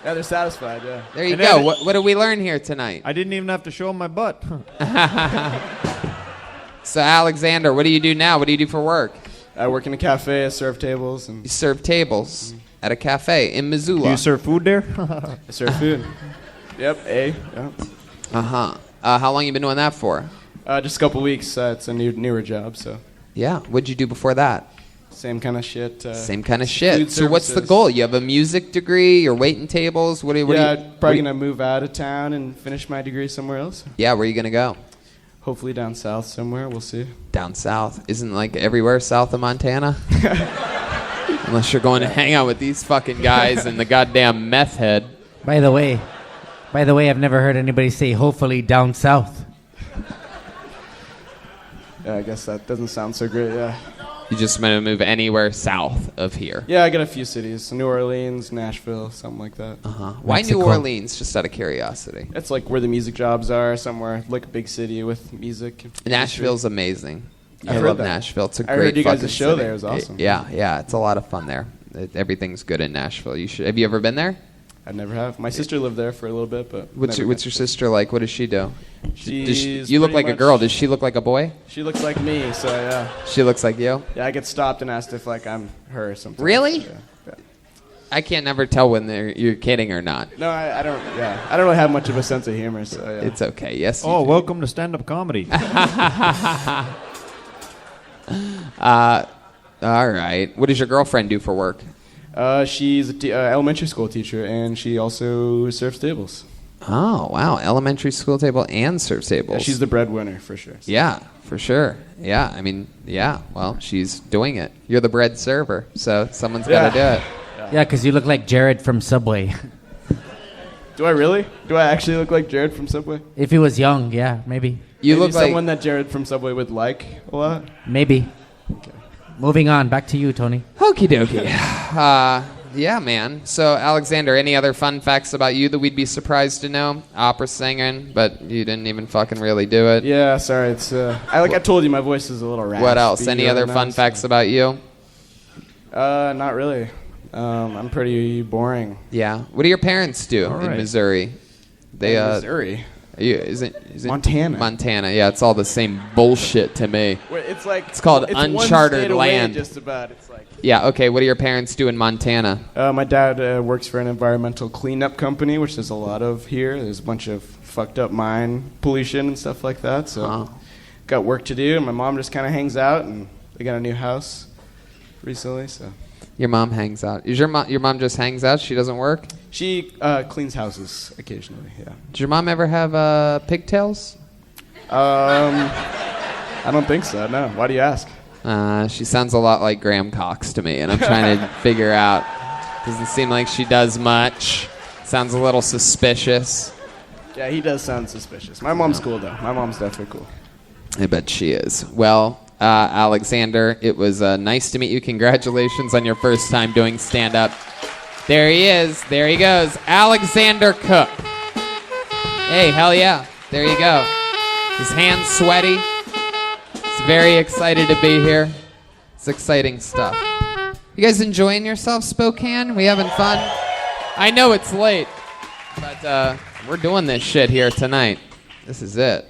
yeah, they're satisfied. Yeah. There you And go. then- What did we learn here tonight? I didn't even have to show him my butt. So, Alexander, what do you do now? What do you do for work? I work in a cafe. I serve tables and You serve tables at a cafe in Missoula. Do you serve food there? I serve food. Yep. Yeah. Uh-huh. How long you been doing that for? Just a couple weeks. It's a newer job, so Yeah. What'd you do before that? same kind of shit. Same kind of shit. food So what's the services. goal? You have a music degree? You're waiting tables? What do you... Probably gonna move out of town and finish my degree somewhere else. Yeah, where are you going to go? Hopefully down south somewhere. We'll see. Down south. Isn't like everywhere south of Montana? Unless you're going to hang out with these fucking guys and the goddamn meth head. By the way, I've never heard anybody say hopefully down south. Yeah, I guess that doesn't sound so great. Yeah. You just want to move anywhere south of here. Yeah, I got a few cities: New Orleans, Nashville, something like that. Uh-huh. Why New Mexico. Orleans? Just out of curiosity. That's like where the music jobs are. Somewhere like a big city with music. Nashville's amazing. I I've love heard that. Nashville. It's a I great heard you guys' fucking show city. there. It was awesome. Yeah, it's a lot of fun there. Everything's good in Nashville. You should. Have you ever been there? I never have. My sister lived there for a little bit, but What's never your got to. sister like? What does she do? She's You look like pretty a girl. much- Does she look like a boy? She looks like me, so yeah. She looks like you. Yeah, I get stopped and asked if like I'm her sometimes. Really? Yeah. I can't never tell when you're kidding or not. No, I don't. Yeah, I don't really have much of a sense of humor, so yeah. It's okay. Yes. you Oh, do. welcome to stand-up comedy. All right. What does your girlfriend do for work? She's an elementary school teacher, and she also serves tables. Oh, wow. Elementary school table and serve tables. Yeah, she's the breadwinner for sure. Yeah, for sure. Yeah, I mean, yeah. Well, she's doing it. You're the bread server, so someone's got to do it. Yeah, because you look like Jared from Subway. Do I really? Do I actually look like Jared from Subway? If he was young, yeah, maybe. You Maybe look like someone that Jared from Subway would like a lot. Maybe. Moving on, back to you, Tony. Okie dokie. Yeah, man. So, Alexander, any other fun facts about you that we'd be surprised to know? Opera singing, but you didn't even fucking really do it. Yeah, sorry. It's I told you, my voice is a little raspy. What else? Any other right fun now, facts about you? Not really. I'm pretty boring. Yeah. What do your parents do in right. Missouri? They Missouri. is it Montana. Montana. Yeah, it's all the same bullshit to me. Wait, it's like It's called one uncharted state away, land. just about. It's like Yeah. Okay. What do your parents do in Montana? my dad works for an environmental cleanup company, which there's a lot of here. There's a bunch of fucked up mine pollution and stuff like that. So Oh. got work to do. And my mom just kind of hangs out, and they got a new house recently. So Your mom hangs out. Is your mom just hangs out? She doesn't work? she cleans houses occasionally. Yeah. Did your mom ever have pigtails? I don't think so. No. Why do you ask? She sounds a lot like Graham Cox to me, and I'm trying to figure out. Doesn't seem like she does much. Sounds a little suspicious. Yeah, he does sound suspicious. My mom's cool, though. My mom's definitely cool. I bet she is. Well, Alexander, it was nice to meet you. Congratulations on your first time doing stand-up. There he is. There he goes. Alexander Cook. Hey, hell yeah. There you go. His hands sweaty. He's very excited to be here. It's exciting stuff. You guys enjoying yourself, Spokane? We having fun? I know it's late, but we're doing this shit here tonight. This is it.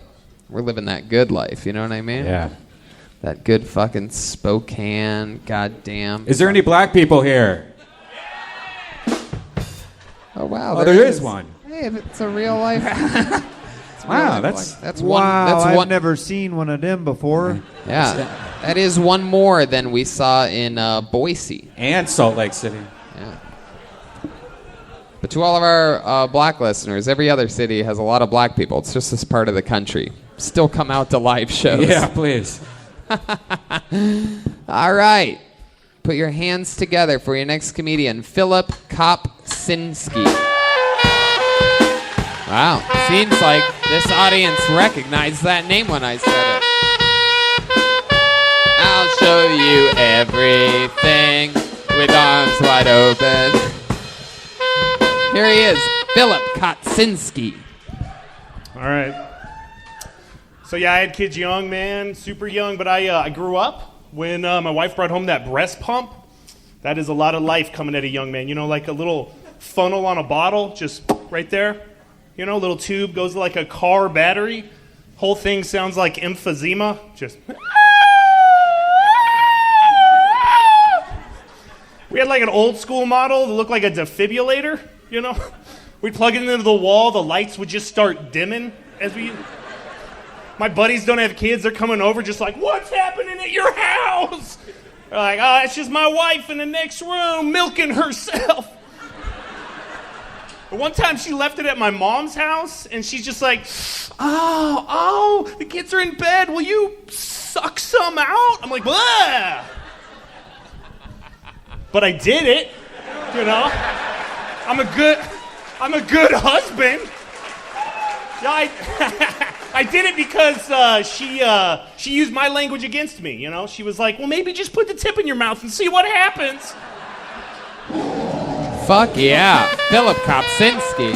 We're living that good life, you know what I mean? Yeah. That good fucking Spokane, goddamn. Is there any black people here? Oh, wow. Oh, there is one. Hey, it's a real life. Wow, that's one. Wow, That's I've one. never seen one of them before. Yeah, that is one more than we saw in Boise. and Salt Lake City. Yeah. But to all of our black listeners, every other city has a lot of black people. It's just this part of the country. Still come out to live shows. Yeah, please. All right. Put your hands together for your next comedian, Philip Kopsinski. Wow. Seems like this audience recognized that name when I said it. I'll show you everything with arms wide open. Here he is, Philip Kopsinski. All right. So yeah, I had kids young, man, super young, but I grew up when my wife brought home that breast pump. That is a lot of life coming at a young man. You know, like a little funnel on a bottle, just right there. You know, little tube goes like a car battery. Whole thing sounds like emphysema. Just. We had like an old school model that looked like a defibrillator, you know? We'd plug it into the wall, the lights would just start dimming as we... My buddies don't have kids, they're coming over just like, what's happening at your house? They're like, oh, it's just my wife in the next room milking herself. But one time she left it at my mom's house, and she's just like, oh, the kids are in bed, will you suck some out? I'm like, blah. But I did it, you know. I'm a good husband. Yeah, I did it because she used my language against me, you know. She was like, well, maybe just put the tip in your mouth and see what happens. Fuck yeah, Philip Kopsinski.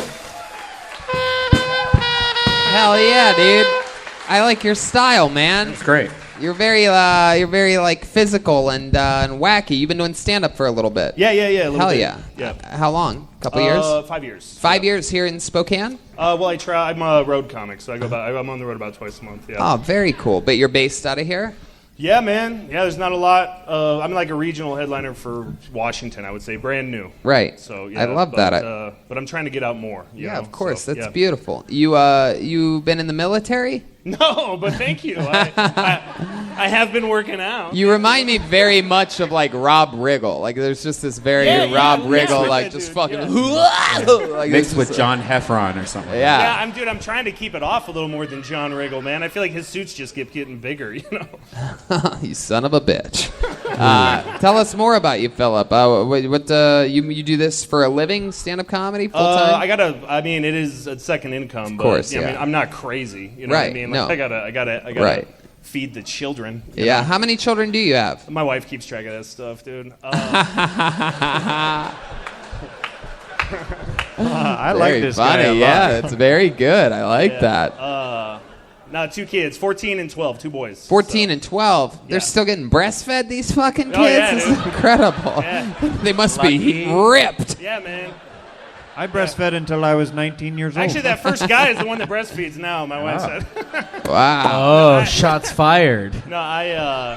Hell yeah, dude. I like your style, man. That's great. You're very like physical and wacky. You've been doing stand-up for a little bit. Yeah. A little Hell bit. yeah. Yeah. How long? Couple years? 5 years. 5 years here in Spokane? Well, I'm a road comic, so I'm on the road about twice a month. Yeah. Oh, very cool. But you're based out of here? Yeah, man. Yeah, there's not a lot. I'm like a regional headliner for Washington, I would say, brand new. Right. So yeah, I love that. But I'm trying to get out more. You know? Of course. So, That's yeah. beautiful. You been in the military? No, but thank you. I have been working out. You remind me very much of like Rob Riggle. Like there's just this very Rob Riggle, like just fucking like, Mixed with John Heffron or something. Yeah. I'm trying to keep it off a little more than John Riggle, man. I feel like his suits just keep getting bigger, you know. You son of a bitch. Tell us more about you, Philip. What you do this for a living? Stand-up comedy, full time? It is a second income. Of course, but, yeah. I mean, I'm not crazy. You know what I mean? Like, no. I gotta Right. feed the children. Yeah. You know? How many children do you have? My wife keeps track of that stuff, dude. I like this funny. guy a lot. Yeah, it's very good. I like that. No, 2 kids, 14 and 12, 2 boys. 14 and 12. They're Yeah. still getting breastfed, these fucking kids? Oh, yeah, This dude. is incredible. Yeah. They must be ripped. Yeah, man. I breastfed until I was 19 years old. Actually, that first guy is the one that breastfeeds now, my wife said. Wow. Oh, shots fired. No,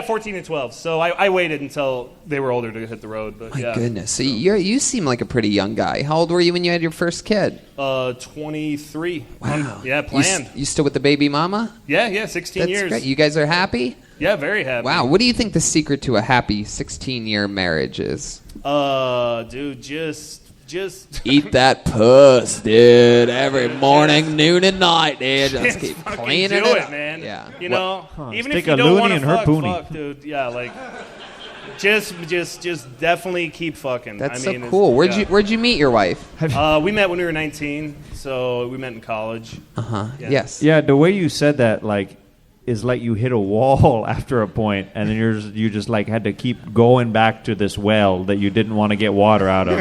14 and 12. So I waited until they were older to hit the road. But My yeah. goodness. So you seem like a pretty young guy. How old were you when you had your first kid? 23. Wow. Yeah, planned. You still with the baby mama? Yeah, 16 That's years. great. You guys are happy? Yeah, very happy. Wow. What do you think the secret to a happy 16-year marriage is? Dude, just just eat that puss, dude. Every morning, noon, and night, dude. Just keep fucking cleaning do it it, up. man. Yeah. You know, even Stick if you a don't loony want to in her fuck, poonie. dude. Yeah, like just definitely keep fucking. That's I mean, so cool. yeah. Where'd you meet your wife? We met when we were 19, so we met in college. Yeah. Yes. Yeah, the way you said that, like, is like you hit a wall after a point, and then you just like had to keep going back to this well that you didn't want to get water out of.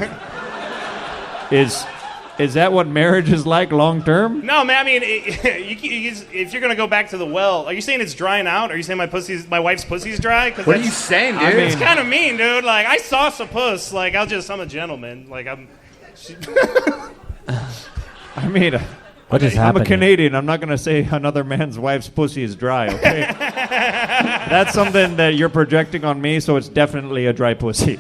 Is that what marriage is like long term? No, man. I mean, if you're gonna go back to the well, are you saying it's drying out? Are you saying my wife's pussy's dry? What are you saying, dude? It's kind of mean, dude. Like I saw some puss. Like I'm a gentleman. Like I'm. I mean, What is I'm happening? a Canadian. I'm not going to say another man's wife's pussy is dry, okay? That's something that you're projecting on me, so it's definitely a dry pussy.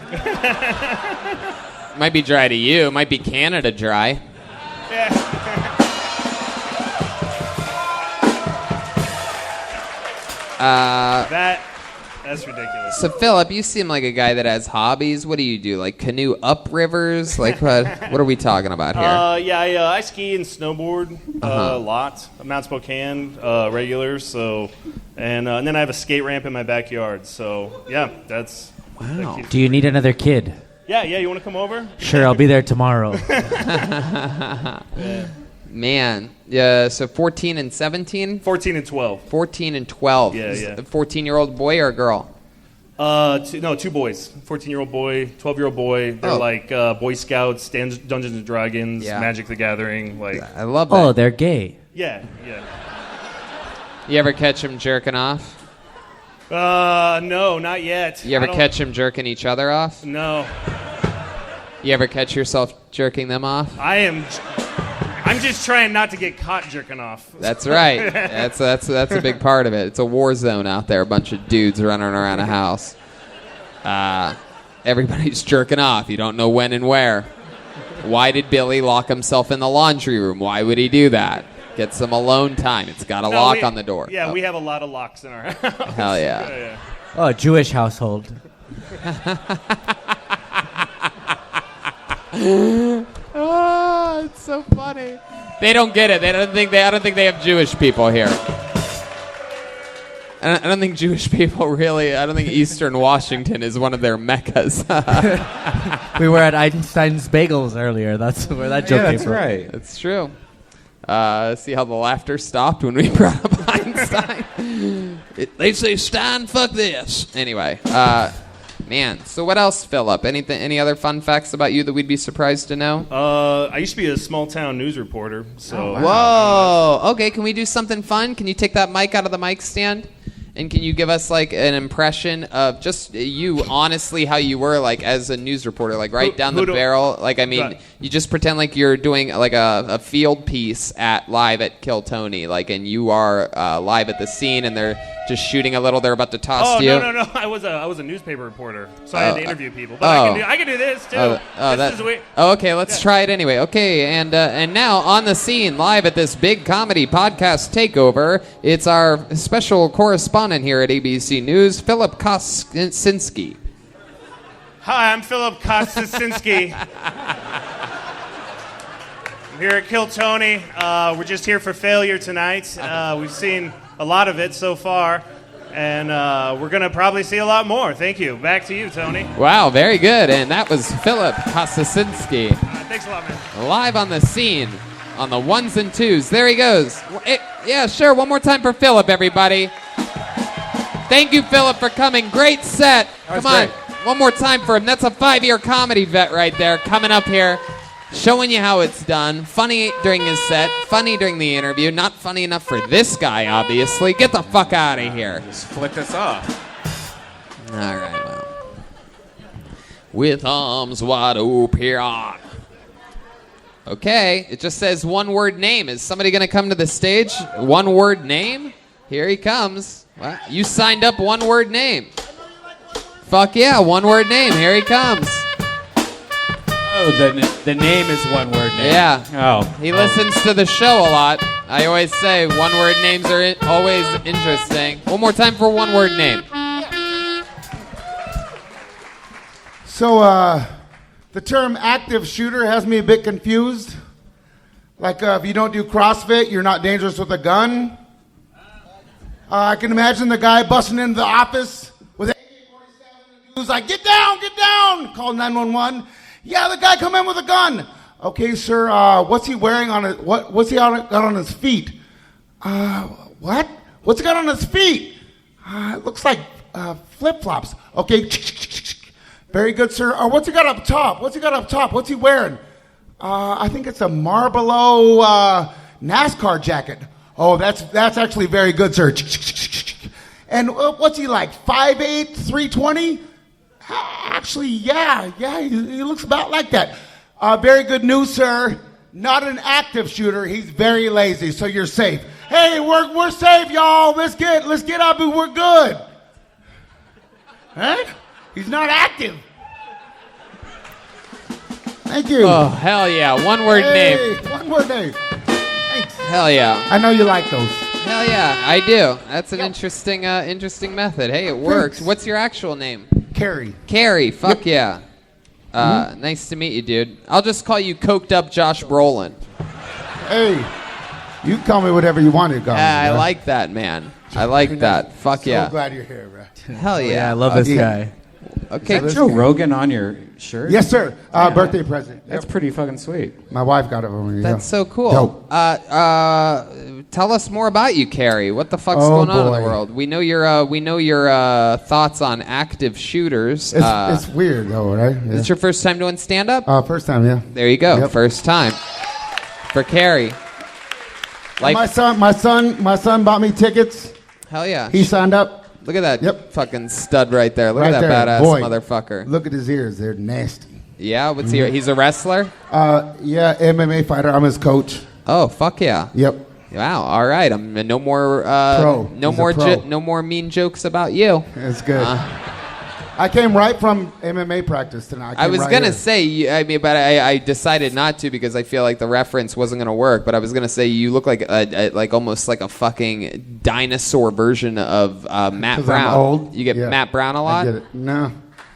Might be dry to you. It might be Canada dry. That's ridiculous. So, Philip, you seem like a guy that has hobbies. What do you do? Like canoe up rivers? Like what are we talking about here? I ski and snowboard a lot. Mount Spokane, regular. So, and then I have a skate ramp in my backyard. So, yeah, that's. Wow. Do you need another kid? Yeah. You want to come over? Sure, I'll be there tomorrow. Man. Yeah, so 14 and 17? 14 and 12. 14 and 12. Yeah, Is yeah. it a 14-year-old boy or a girl? Two boys. 14-year-old boy, 12-year-old boy. They're like Boy Scouts, Dungeons and Dragons, Yeah. Magic the Gathering. Like, I love that. Oh, they're gay. yeah. You ever catch him jerking off? No, not yet. You ever I don't- catch him jerking each other off? No. You ever catch yourself jerking them off? I'm just trying not to get caught jerking off. That's right. That's a big part of it. It's a war zone out there. A bunch of dudes running around a house. Everybody's jerking off. You don't know when and where. Why did Billy lock himself in the laundry room? Why would he do that? Get some alone time. It's got a lock on the door. Yeah, Oh. we have a lot of locks in our house. Hell yeah. Yeah. Oh, Jewish household. Oh, it's so funny. They don't get it. I don't think they have Jewish people here. I don't think Jewish people really. I don't think Eastern Washington is one of their meccas. We were at Einstein's Bagels earlier. That's where that joke came from. right. That's true. See how the laughter stopped when we brought up Einstein? They say, Stein, fuck this. Anyway, man. So what else, Philip? Any other fun facts about you that we'd be surprised to know? I used to be a small town news reporter. So. Whoa. Okay, can we do something fun? Can you take that mic out of the mic stand? And can you give us like an impression of just you, honestly, how you were like as a news reporter, like right down the barrel? Like, I mean, you just pretend like you're doing like a field piece live at Kill Tony, like, and you are live at the scene, and they're just shooting a little. They're about to toss you. No. I was a newspaper reporter, so I had to interview people. But I can do this too. Okay, let's try it anyway. Okay, and now on the scene, live at this big comedy podcast takeover, it's our special correspondent here at ABC News, Philip Kosinski. Hi, I'm Philip Kosinski. I'm here at Kill Tony. We're just here for failure tonight. We've seen a lot of it so far, and we're going to probably see a lot more. Thank you. Back to you, Tony. Wow, very good. And that was Philip Kosinski. Thanks a lot, man. Live on the scene on the ones and twos. There he goes. Yeah, sure. One more time for Philip, everybody. Thank you, Philip, for coming. Great set. Come on. One more time for him. That's a 5-year comedy vet right there coming up here, showing you how it's done. Funny during his set, funny during the interview. Not funny enough for this guy, obviously. Get the fuck out of here. Just flick us off. All right, well. With arms wide open. Okay, it just says one-word name. Is somebody going to come to the stage? One-word name? Here he comes. Well, you signed up one-word name. Fuck yeah, one-word name. Here he comes. Oh, the name is one word name. Yeah. Oh. He listens to the show a lot. I always say one-word names are always interesting. One more time for one-word name. So, the The term active shooter has me a bit confused. Like if you don't do CrossFit, you're not dangerous with a gun. I can imagine the guy busting into the office with AK-47 who's like, get down, call 911. Yeah, the guy come in with a gun. Okay, sir, what's he wearing on his, what's he got on his feet? What? What's he got on his feet? It looks like flip-flops. Okay, very good, sir. What's he got up top? What's he wearing? I think it's a Marlboro NASCAR jacket. Oh, that's actually very good, sir. And what's he like, 5'8", 320? Actually, yeah, he looks about like that. Very good news, sir. Not an active shooter. He's very lazy, so you're safe. Hey, we're safe, y'all. Let's get up and we're good. Huh? He's not active. Thank you. Oh, hell yeah. One word name. One word name. Thanks. Hell yeah. I know you like those. Hell yeah, I do. That's an interesting method. Hey, it works. Thanks. What's your actual name? Carrie. Carrie. Fuck yeah. Nice to meet you, dude. I'll just call you Coked Up Josh Brolin. Hey, you can call me whatever you want to call me. I like that, man. I like that. Fuck yeah. So glad you're here, bro. Hell yeah. Yeah, I love this guy. Okay. Is that Joe Rogan on your shirt? Yes, sir. Birthday present. That's pretty fucking sweet. My wife got it for me. That's so cool. Dope. Tell us more about you, Carrie. What the fuck's going on in the world? We know your thoughts on active shooters. It's weird though, right? Yeah. Is this your first time doing stand up? First time, yeah. There you go. Yep. First time for Carrie. Like My son bought me tickets. hell yeah. He signed up. Look at that Yep. fucking stud right there. Look Right at that there. badass Boy, motherfucker. Look at his ears. They're nasty. Yeah, what's he? He's a wrestler? Yeah, MMA fighter. I'm his coach. Oh, fuck yeah. Yep. Wow. All right. I'm no more Pro. no He's more a pro. no more mean jokes about you. It's good. I came right from MMA practice tonight. I was gonna say, but I decided not to because I feel like the reference wasn't gonna work. But I was gonna say you look like almost like a fucking dinosaur version of Matt 'Cause Brown. I'm old? You get Yeah. Matt Brown a I lot. get it. No.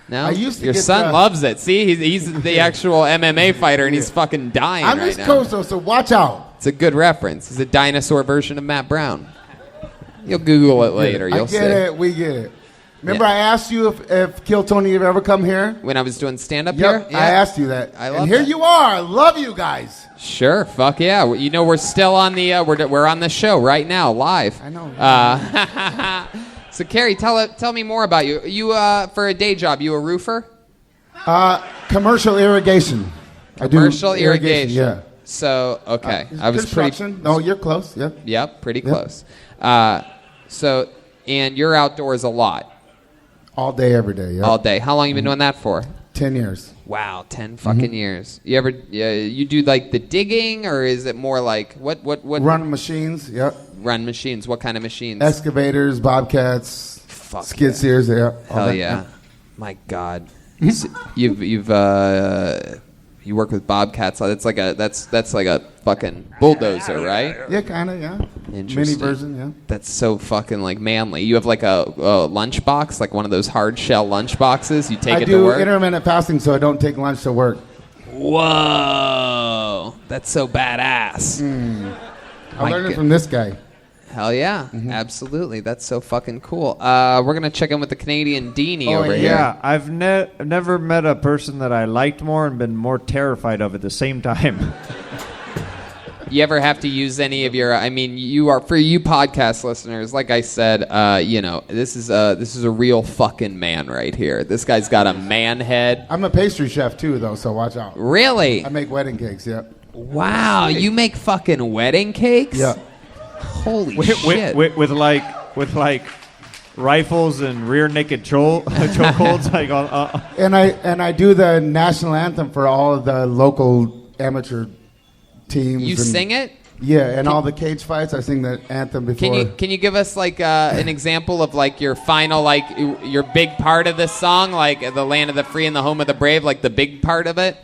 No, I used to your get, son loves it. See, he's the actual MMA fighter, and he's fucking dying I'm right his now. coach, though, so watch out. It's a good reference. It's a dinosaur version of Matt Brown. You'll Google it later. You'll I get see. it. We get it. Remember, I asked you if Kill Tony have ever come here. When I was doing stand up Yep, here, I asked you that. I love and here that. you are. I love you guys. Sure, fuck yeah. You know we're still on the we're on the show right now, live. I know. So Carrie, tell me more about you. You for a day job, you a roofer? Commercial irrigation. Commercial irrigation. Yeah. So okay, I was pretty. Construction. No, you're close. Yep. Yep, pretty Yep. close. So and you're outdoors a lot, All day, every day. Yep. all day. How long you been doing that for? 10 years. Wow, 10 fucking years. You ever you do like the digging, or is it more like what Run machines. Yep. run machines? What kind of machines? Excavators, bobcats, Fuck skid yeah. steers. Yeah. all Hell that, yeah. My God. You've you work with bobcats. That's like a fucking bulldozer, right? Yeah, kind of. Yeah. Mini Interesting. version. Yeah. That's so fucking like manly. You have like a lunch box, like one of those hard shell lunch boxes. You take I it to do work. intermittent fasting, so I don't take lunch to work. Whoa, that's so badass. I learned it from this guy. Hell yeah, absolutely. That's so fucking cool. We're gonna check in with the Canadian Deanie over here. Yeah, I've never met a person that I liked more and been more terrified of at the same time. You ever have to use any of your? I mean, you are for you podcast listeners. Like I said, this is a real fucking man right here. This guy's got a man head. I'm a pastry chef too, though, so watch out. Really? I make wedding cakes. Yep. Wow, you make fucking wedding cakes? Yeah. Holy shit. with like rifles and rear naked chokeholds. Like And I do the national anthem for all of the local amateur teams. You and, sing it? Yeah, and all the cage fights, I sing the anthem before. Can you give us like an example of like your final like your big part of this song, like the land of the free and the home of the brave, like the big part of it?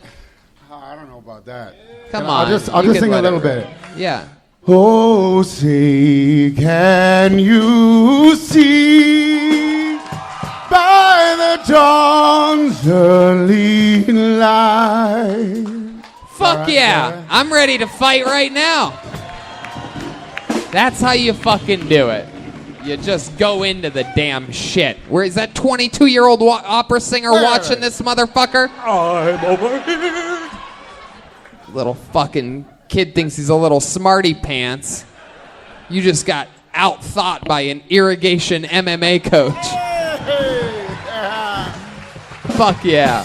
I don't know about that. Come I'll on, just you can sing a let little it bit. Yeah. Oh, say, can you see by the dawn's early light. Fuck yeah. I'm ready to fight right now. That's how you fucking do it. You just go into the damn shit. Where is that 22-year-old opera singer watching this motherfucker? I'm over here. Little fucking kid thinks he's a little smarty pants. You just got out-thought by an irrigation MMA coach. Fuck yeah.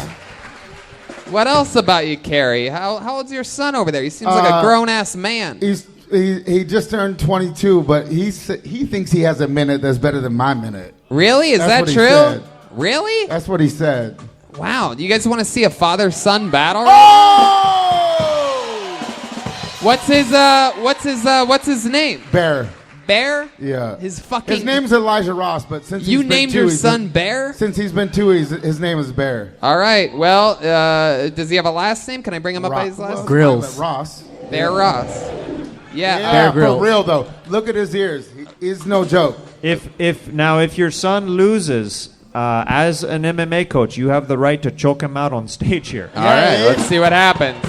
What else about you, Carrie? How old's your son over there? He seems like a grown-ass man. He just turned 22, but he thinks he has a minute that's better than my minute. Really? Is that true? Really? That's what he said. Wow. Do you guys want to see a father-son battle? Oh! What's his name? Bear. Bear? Yeah. His name's Elijah Ross, but since you named your son Bear? Since he's been 2, his name is Bear. All right. Well, does he have a last name? Can I bring him up by his last name? Grills. Ross. Bear Ross. Yeah. Bear Grylls. For real though. Look at his ears. He's no joke. If your son loses as an MMA coach, you have the right to choke him out on stage here. All right. Let's see what happens.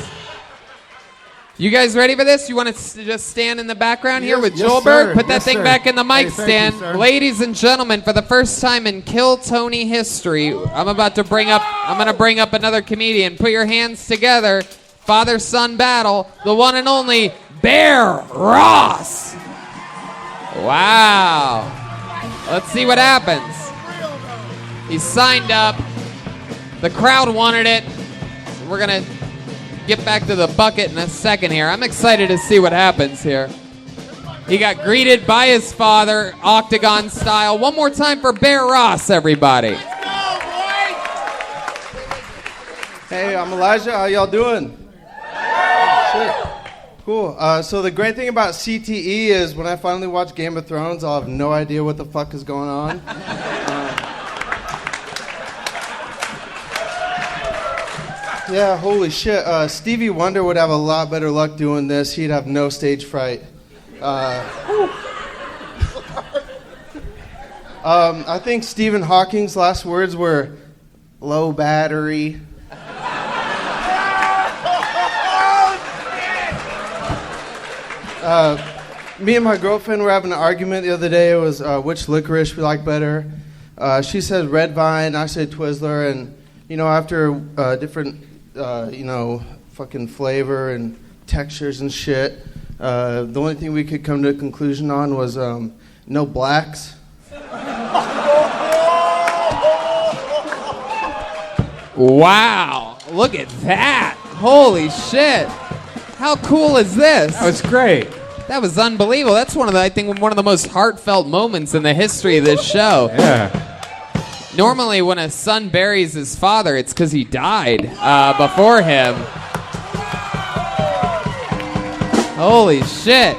You guys ready for this? You want to just stand in the background here with yes, Joelberg? sir. Put that Yes, thing sir. back in the mic Hey, thank stand. you, sir. Ladies and gentlemen, for the first time in Kill Tony history, I'm going to bring up another comedian. Put your hands together. Father-son battle. The one and only Bear Ross. Wow. Let's see what happens. He signed up. The crowd wanted it. We're going to get back to the bucket in a second here. I'm excited to see what happens here. He got greeted by his father, octagon style. One more time for Bear Ross, everybody. Hey, I'm Elijah. How y'all doing? Shit. Cool. So the great thing about CTE is when I finally watch Game of Thrones, I'll have no idea what the fuck is going on. Yeah, holy shit. Stevie Wonder would have a lot better luck doing this. He'd have no stage fright. I think Stephen Hawking's last words were, low battery. Me and my girlfriend were having an argument the other day. It was which licorice we like better. She said Redban, I said Twizzler, and after different fucking flavor and textures and shit, the only thing we could come to a conclusion on was no blacks. Wow. Look at that. Holy shit. How cool is this? That was great. That was unbelievable. That's one of the most heartfelt moments in the history of this show. Yeah. Normally, when a son buries his father, it's because he died before him. Holy shit.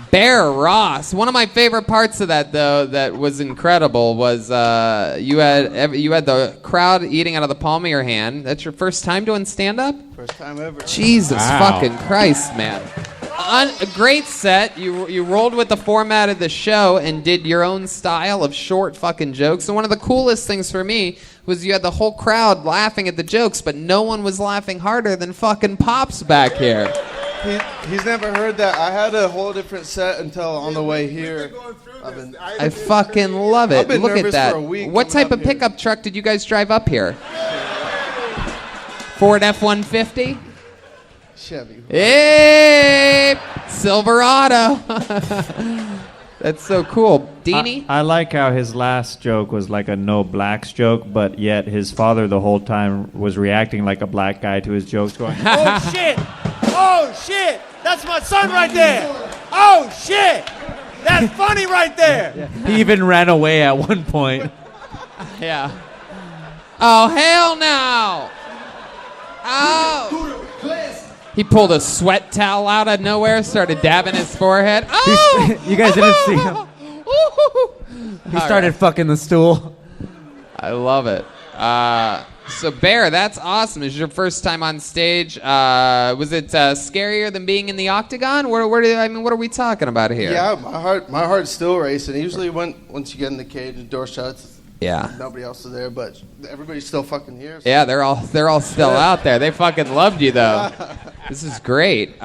Bear Ross. One of my favorite parts of that, though, that was incredible was you had the crowd eating out of the palm of your hand. That's your first time doing stand-up? First time ever. Jesus fucking Christ, man. A great set. You rolled with the format of the show and did your own style of short fucking jokes. And one of the coolest things for me was you had the whole crowd laughing at the jokes, but no one was laughing harder than fucking Pops back here. He's never heard that. I had a whole different set until on the way here. I fucking love it. I've been Look at nervous that. for a week What coming type up of here. pickup truck did you guys drive up here? Ford F-150? Chevy. Hey, Silverado. That's so cool. Deanie? I like how his last joke was like a no blacks joke, but yet his father the whole time was reacting like a black guy to his jokes, going, Oh shit! Oh shit! That's my son right there! Oh shit! That's funny right there! He even ran away at one point. Yeah. Oh, hell no. Oh. He pulled a sweat towel out of nowhere, started dabbing his forehead. Oh! You guys didn't see him. He started fucking the stool. I love it. So Bear, that's awesome. This is your first time on stage. Was it scarier than being in the octagon? What are we talking about here? Yeah, my heart's still racing. Usually once you get in the cage and the door shuts, Yeah. Nobody else is there, but everybody's still fucking here. So. Yeah, they're all still out there. They fucking loved you though. This is great.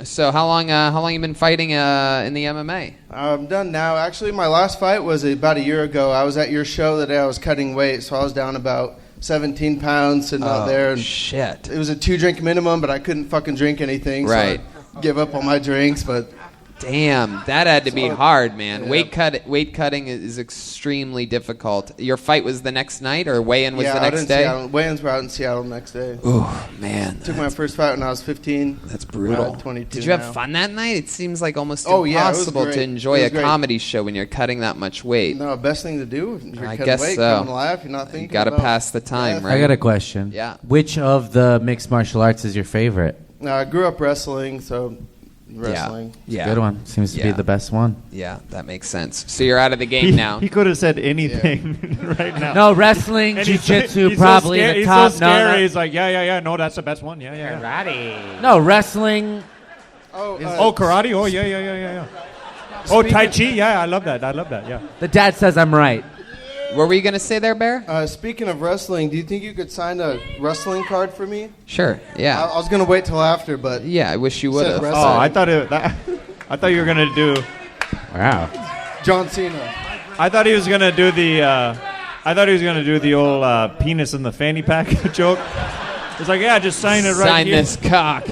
So how long you been fighting in the MMA? I'm done now. Actually, my last fight was about a year ago. I was at your show the day I was cutting weight, so I was down about 17 pounds sitting out there. And shit. It was a 2-drink minimum, but I couldn't fucking drink anything. Right. So I give up on my drinks, but. Damn, that had to be hard, man. Yeah. Weight cutting is extremely difficult. Your fight was the next night, or weigh-in was the next day? Yeah, weigh-ins were out in Seattle the next day. Oh, man. Took my first fight when I was 15. That's brutal. 22 Did you have fun that night? It seems like almost impossible impossible to enjoy a comedy show when you're cutting that much weight. No, best thing to do if you're I cutting guess weight, so. come and laugh. You're not thinking. You got to pass the time, right? I got a question. Yeah. Which of the mixed martial arts is your favorite? I grew up wrestling, so wrestling. Yeah. Good one. Seems to be the best one. Yeah, that makes sense. So you're out of the game now. He could have said anything right now. No, wrestling, And jiu-jitsu, he's probably so the he's top. so scary. No, He's like, yeah. No, that's the best one. Yeah. Karate. no, wrestling. Oh, karate. Oh, yeah. Oh, Tai Chi. Yeah, I love that. Yeah. The dad says I'm right. What were you going to say there, Bear? Speaking of wrestling, do you think you could sign a wrestling card for me? Sure, yeah. I was going to wait till after, but... Yeah, I wish you would have. Oh, I thought you were going to do... Wow. John Cena. I thought he was going to do the old penis in the fanny pack joke. It's like, yeah, just sign it right here. Sign this cock.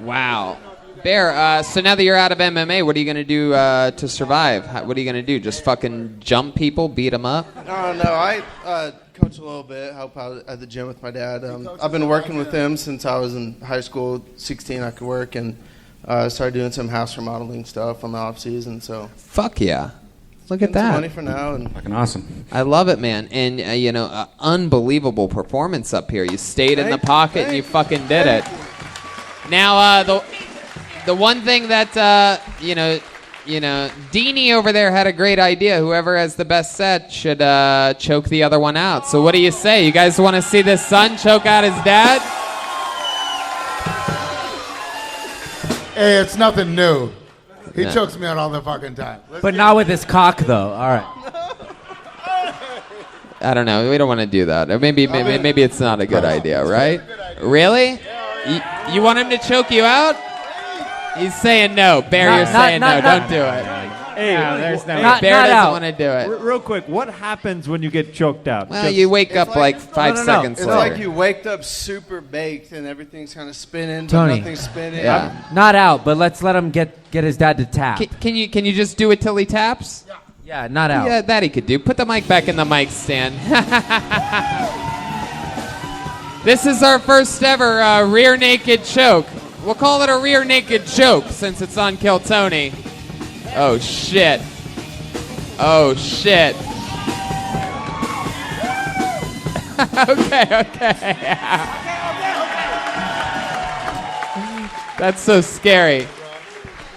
Wow. Bear, so now that you're out of MMA, what are you going to do to survive? What are you going to do? Just fucking jump people, beat them up? No, I coach a little bit, help out at the gym with my dad. I've been working with him since I was in high school, 16 I could work, and started doing some house remodeling stuff on the off season. So fuck yeah. Look at that. Some money for now. And fucking awesome. I love it, man. And, unbelievable performance up here. You stayed in the pocket and you fucking did it. Now, the one thing that, Deanie over there had a great idea. Whoever has the best set should choke the other one out. So what do you say? You guys want to see this son choke out his dad? Hey, it's nothing new. He No. chokes me out all the fucking time. But not with his cock, though. All right. I don't know. We don't want to do that. Or maybe it's not a good idea, right? Really? You want him to choke you out? He's saying no. Bear, you're saying no. Don't do it. Hey, there's no. Not- Bear not doesn't out. want to do it. Real quick, what happens when you get choked out? Well, you wake up like 5 seconds It's later. like you waked up super baked and everything's kind of spinning, but Tony. nothing's spinning. Yeah. Not out, but let's let him get his dad to tap. Can you just do it till he taps? Yeah, not out. Yeah, that he could do. Put the mic back in the mic stand. This is our first ever rear naked choke. We'll call it a rear naked joke since it's on Kill Tony. Oh shit. Oh shit. Okay. That's so scary.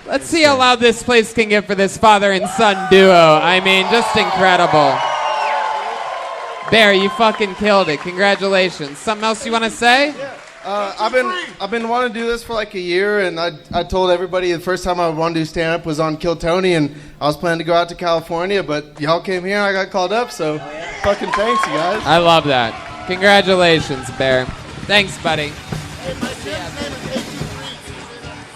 Let's see how loud this place can get for this father and son duo. I mean, just incredible. Bear, you fucking killed it. Congratulations. Something else you want to say? I've been wanting to do this for like a year, and I told everybody the first time I wanted to do stand-up was on Kill Tony, and I was planning to go out to California, but y'all came here and I got called up, so fucking thanks, you guys. I love that. Congratulations, Bear. Thanks, buddy.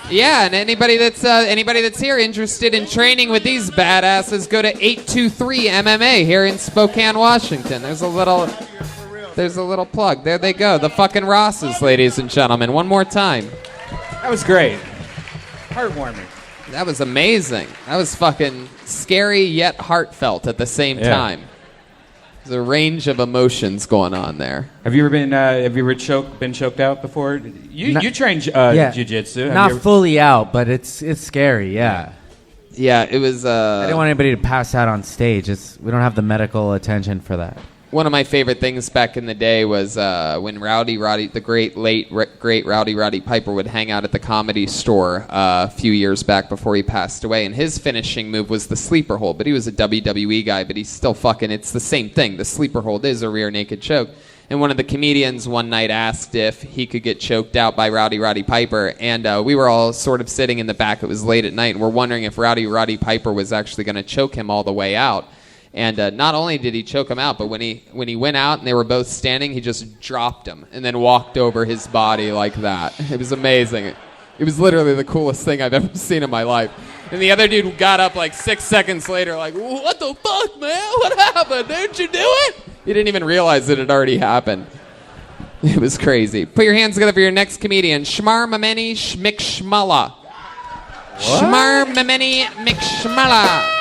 Yeah, and anybody that's here interested in training with these badasses, go to 823 MMA here in Spokane, Washington. There's a little plug. There they go. The fucking Rosses, ladies and gentlemen. One more time. That was great. Heartwarming. That was amazing. That was fucking scary yet heartfelt at the same time. There's a range of emotions going on there. Have you ever been choked out before? You trained jiu-jitsu. Not fully out, but it's scary. Yeah. Yeah, it was. I didn't want anybody to pass out on stage. We don't have the medical attention for that. One of my favorite things back in the day was when the great Rowdy Piper would hang out at the Comedy Store a few years back before he passed away, and his finishing move was the sleeper hold. But he was a WWE guy, but he's still fucking. It's the same thing. The sleeper hold is a rear naked choke. And one of the comedians one night asked if he could get choked out by Rowdy Piper, and we were all sort of sitting in the back. It was late at night, and we're wondering if Rowdy Piper was actually going to choke him all the way out. And not only did he choke him out, but when he went out and they were both standing, he just dropped him and then walked over his body like that. It was amazing. It was literally the coolest thing I've ever seen in my life. And the other dude got up like 6 seconds later like, what the fuck, man? What happened? Didn't you do it? He didn't even realize it had already happened. It was crazy. Put your hands together for your next comedian, Shmarmameni Schmickschmalla. Shmarmameni Mcschmalla.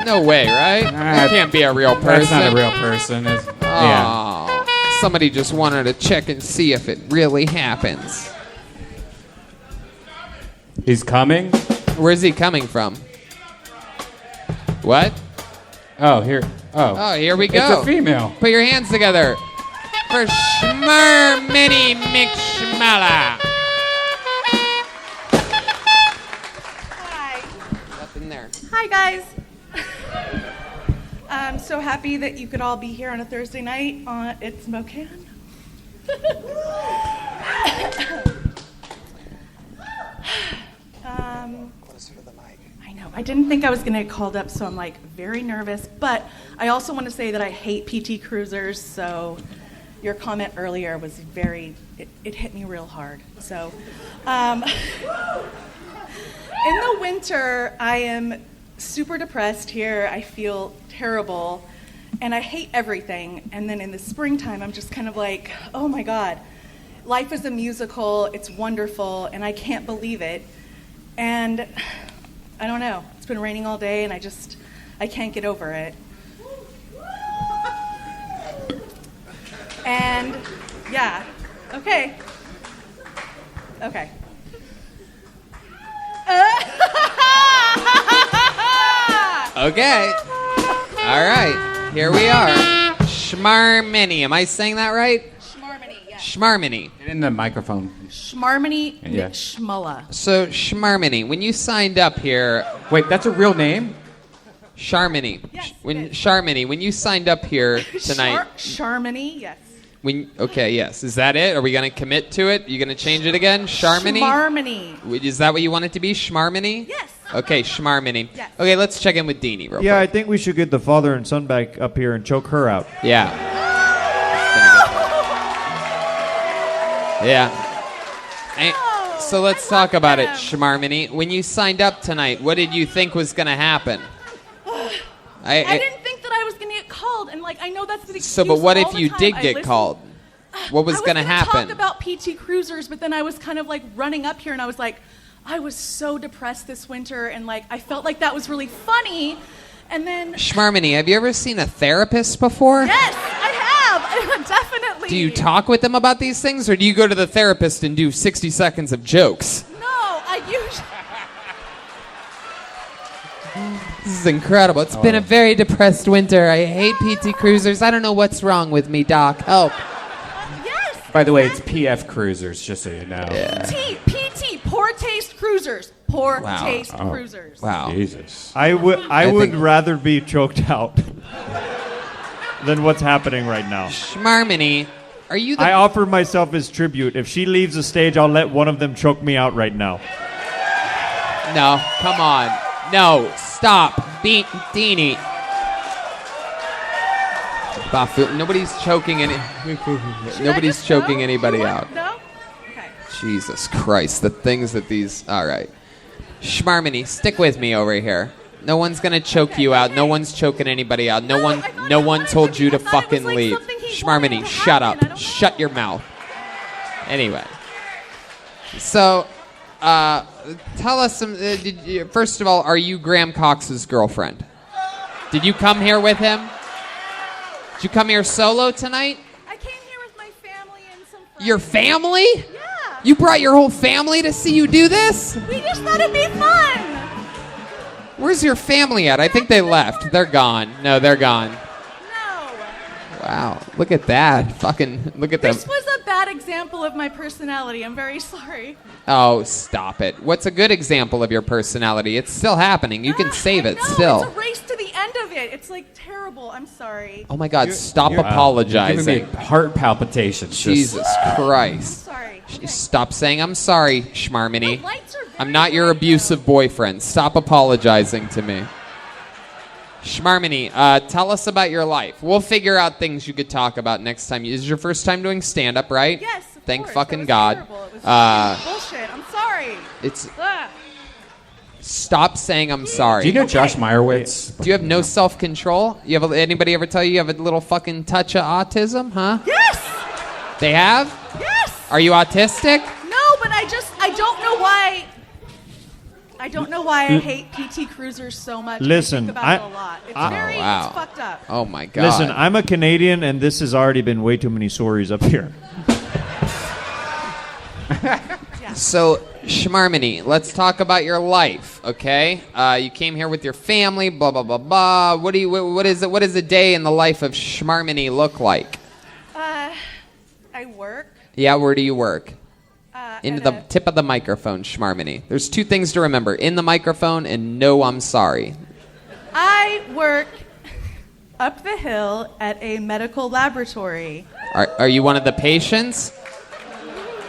No way, right? That can't be a real person. That's not a real person. Yeah. Somebody just wanted to check and see if it really happens. He's coming? Where's he coming from? What? Oh, here. Oh, here we go. It's a female. Put your hands together for Shmarmini Mcschmalla. Hi. Nothing there. Hi, guys. I'm so happy that you could all be here on a Thursday night at Spokane. Closer to the mic. I know. I didn't think I was going to get called up, so I'm like very nervous. But I also want to say that I hate PT Cruisers, so your comment earlier was it hit me real hard. So in the winter, I am super depressed here. I feel terrible, and I hate everything. And then in the springtime, I'm just kind of like, oh my God, life is a musical. It's wonderful, and I can't believe it. And I don't know. It's been raining all day, and I can't get over it. And yeah, okay. Okay. All right. Here we are. Shmarmini. Am I saying that right? Shmarmini, yeah. Shmarmini. Get in the microphone. Shmarmini Yeah. Mcschmalla. So, Shmarmini, when you signed up here... Wait, that's a real name? Sharmini. Yes, Sharmini, when you signed up here tonight... Sharmini, yes. Okay, yes. Is that it? Are we going to commit to it? You going to change it again? Sharmini? Shmarmini. Is that what you want it to be? Shmarmini? Yes. Okay, Shmarmini. Yes. Okay, let's check in with Deanie real Yeah, I quick. think we should get the father and son back up here and choke her out. Yeah. Yeah. So let's talk about it, Shmarmini. When you signed up tonight, what did you think was going to happen? I didn't think that I was going to get called, and I know that's the excuse. So, but what all if the you time. did I get listened. called? What was going to happen? I was going to talk about PT Cruisers, but then I was kind of running up here, and I was like, I was so depressed this winter, and I felt like that was really funny, and then... Shmarmini, have you ever seen a therapist before? Yes, I have, definitely. Do you talk with them about these things, or do you go to the therapist and do 60 seconds of jokes? No, I usually... This is incredible. It's been a very depressed winter. I hate PT Cruisers. I don't know what's wrong with me, Doc. Help. Yes. By the way, it's PF Cruisers, just so you know. PT, Poor Taste Cruisers. Poor Wow. Taste Oh. Cruisers. Wow. Jesus. I would think- rather be choked out than what's happening right now. Shmarmini, are you the... I offer myself as tribute. If she leaves the stage, I'll let one of them choke me out right now. No, come on. No, stop. Deanie. Bafu. Nobody's choking Nobody's choking anybody out. No? Okay. Jesus Christ, the things that these... All right. Shmarmini, stick with me over here. No one's going to choke you out. No one's choking anybody out. No one told you to fucking leave. Shmarmini, shut up. Shut your mouth. Anyway. So, tell us some... first of all, are you Graham Cox's girlfriend? Did you come here with him? Did you come here solo tonight? I came here with my family and some friends. Your family? Yeah. You brought your whole family to see you do this? We just thought it'd be fun. Where's your family at? I think they left. They're gone. No, they're gone. No. Wow. Look at that. Fucking look at them. This was a bad example of my personality. I'm very sorry. Oh, stop it. What's a good example of your personality? It's still happening. You can save it No, still. it's a race to the end of it. It's terrible. I'm sorry. Oh my God, stop You're apologizing. giving me heart palpitations. Jesus Christ. Sorry. Stop saying I'm sorry, Schmarmini. The lights are I'm not your abusive boyfriend. Stop apologizing to me. Schmarmini, tell us about your life. We'll figure out things you could talk about next time. This is your first time doing stand-up, right? Yes, of Thank course. fucking That was God. terrible. It was fucking bullshit. I'm sorry. It's. Ugh. Stop saying I'm sorry. Do you know Josh Meyerowitz? Do you have no self-control? Anybody ever tell you have a little fucking touch of autism, huh? Yes! They have? Yes! Are you autistic? No, but I don't know why. I don't know why I hate PT Cruisers so much. Listen, I think about it a lot. It's wow. it's fucked up. Oh my God. Listen, I'm a Canadian, and this has already been way too many sorries up here. So, Schmarmini, let's talk about your life, okay? You came here with your family, blah blah blah blah. What does a day in the life of Schmarmini look like? I work. Yeah, where do you work? Into the at tip of the microphone, Schmarmini. There's two things to remember: in the microphone and no, I'm sorry. I work up the hill at a medical laboratory. Are you one of the patients?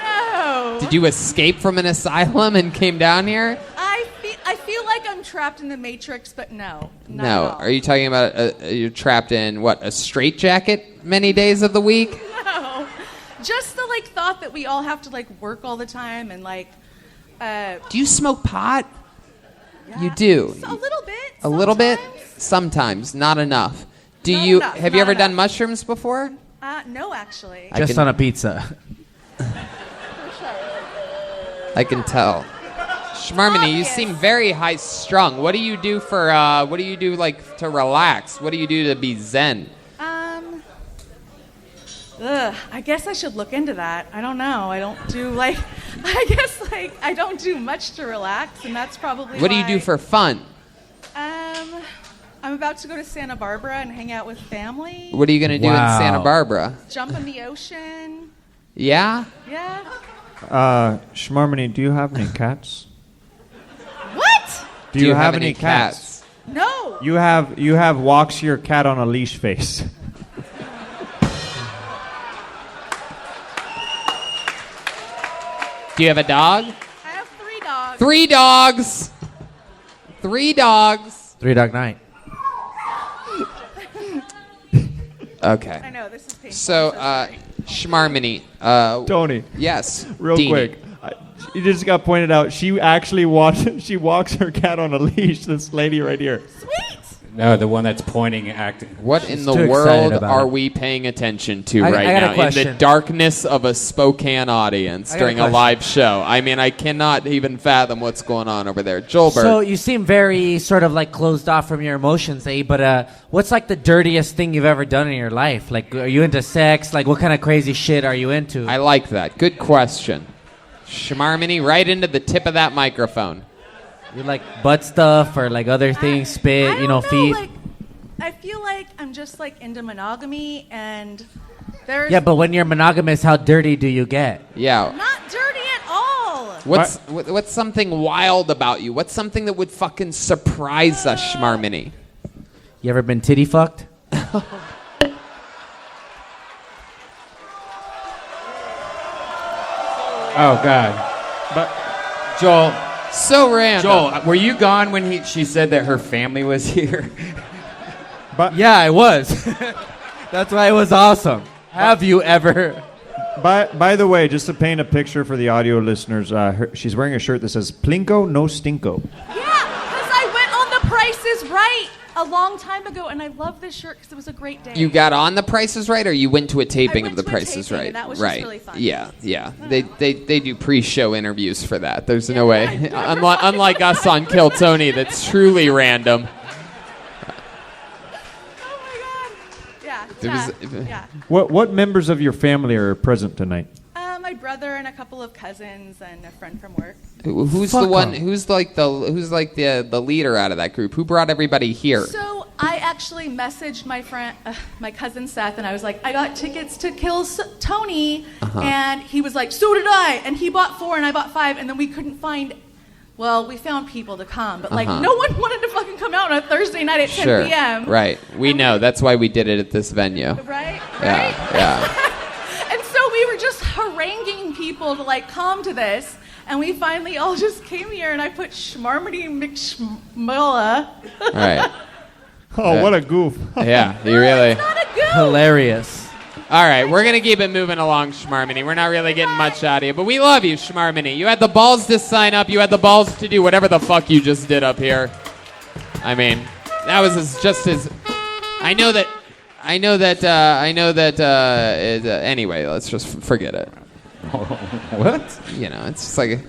No. Did you escape from an asylum and came down here? I feel like I'm trapped in the Matrix, but no. Not No. at all. Are you talking about you're trapped in what, a straitjacket many days of the week? No. Just the thought that we all have to work all the time and Do you smoke pot? Yeah. You do. A little bit. A little bit? Sometimes, not enough. Have you ever done mushrooms before? No, actually. Just on a pizza. I can tell. Schmarmini, you seem very high strung. What do you do to relax? What do you do to be zen? I guess I should look into that. I don't know. I don't do I don't do much to relax, and that's probably What do you do for fun? I'm about to go to Santa Barbara and hang out with family. What are you going to do in Santa Barbara? Jump in the ocean. Yeah? Yeah. Schmarmini, do you have any cats? What? Do you have any cats? No. You have walks your cat on a leash face. Do you have a dog? I have 3 dogs. 3 dogs. 3 dogs. 3 Dog Night. Okay. I know, this is painful. So, Schmarmini. Tony. Yes. Real Deanie. quick. It just got pointed out. She actually walks her cat on a leash. This lady right here. Sweet. No, the one that's pointing, acting. What in the world are we paying attention to right I got a now in question. the darkness of a Spokane audience during a live show? I mean, I cannot even fathom what's going on over there. Joelberg. So you seem very sort of closed off from your emotions, but what's the dirtiest thing you've ever done in your life? Are you into sex? What kind of crazy shit are you into? I like that. Good question. Schmarmini, right into the tip of that microphone. You like butt stuff or other things, spit, I don't know, feet? I feel like I'm just into monogamy, and there's Yeah, but when you're monogamous, how dirty do you get? Yeah. not dirty at all. What's something wild about you? What's something that would fucking surprise us, Schmarmini? You ever been titty fucked? Oh God. But Joel. So random. Joel, were you gone when she said that her family was here? But yeah, I was. That's why it was awesome. Have you ever? By the way, just to paint a picture for the audio listeners, she's wearing a shirt that says "Plinko, no stinko." Yeah, because I went on The Price is Right a long time ago, and I love this shirt because it was a great day. You got on The Price is Right, or you went to a taping of The to a Price is taping, Right? and that was just right. really fun. Yeah. They do pre-show interviews for that. There's no way. Unlike us on Kill Tony, that's truly random. Yeah. What members of your family are present tonight? My brother and a couple of cousins and a friend from work. Who's the one? Who's like the leader out of that group? Who brought everybody here? So I actually messaged my friend, my cousin Seth, and I was like, I got tickets to Kill Tony, and he was like, so did I, and he bought 4 and I bought 5, and then we couldn't find. Well, we found people to come, but no one wanted to fucking come out on a Thursday night at 10 p.m. Right. We know. That's why we did it at this venue. Right? Yeah. And so we were just haranguing people to like come to this. And we finally all just came here, and I put Schmarmity McSchmulla. All right. Oh, what a goof. Yeah, you really... It's not a goof. Hilarious. All right, we're going to keep it moving along, Schmarmini. We're not really getting much out of you, but we love you, Schmarmini. You had the balls to sign up. You had the balls to do whatever the fuck you just did up here. I mean, that was just as... anyway, let's just forget it. What? You know, it's just like,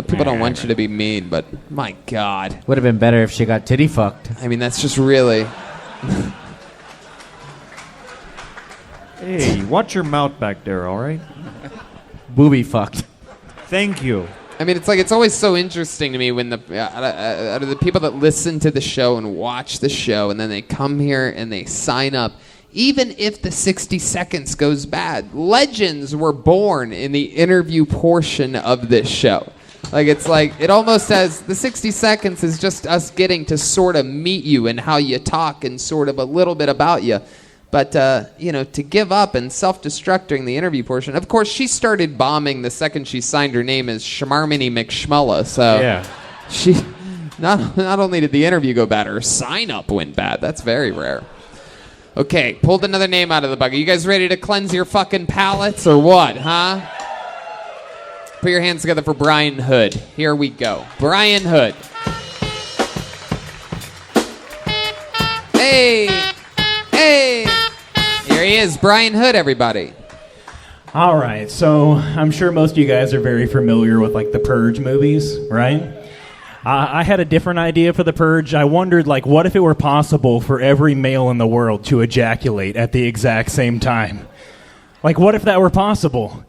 people don't want you to be mean, but my God. Would have been better if she got titty fucked. I mean, that's just really... Hey, watch your mouth back there, all right? Booby fucked. Thank you. I mean, it's always so interesting to me when out of the people that listen to the show and watch the show, and then they come here and they sign up, even if the 60 seconds goes bad. Legends were born in the interview portion of this show. Like, it's like, it almost has, the 60 seconds is just us getting to sort of meet you and how you talk and sort of a little bit about you. But, to give up and self-destruct during the interview portion. Of course, she started bombing the second she signed her name as Schmarmini McSchmulla. So yeah. She, not only did the interview go bad, her sign-up went bad. That's very rare. Okay, pulled another name out of the bucket. You guys ready to cleanse your fucking palates or what, huh? Put your hands together for Brian Hood. Here we go. Brian Hood. Hey! Hey! Here he is, Brian Hood, everybody. All right, so I'm sure most of you guys are very familiar with, like, the Purge movies, right? I had a different idea for the Purge. I wondered, like, what if it were possible for every male in the world to ejaculate at the exact same time? Like, what if that were possible?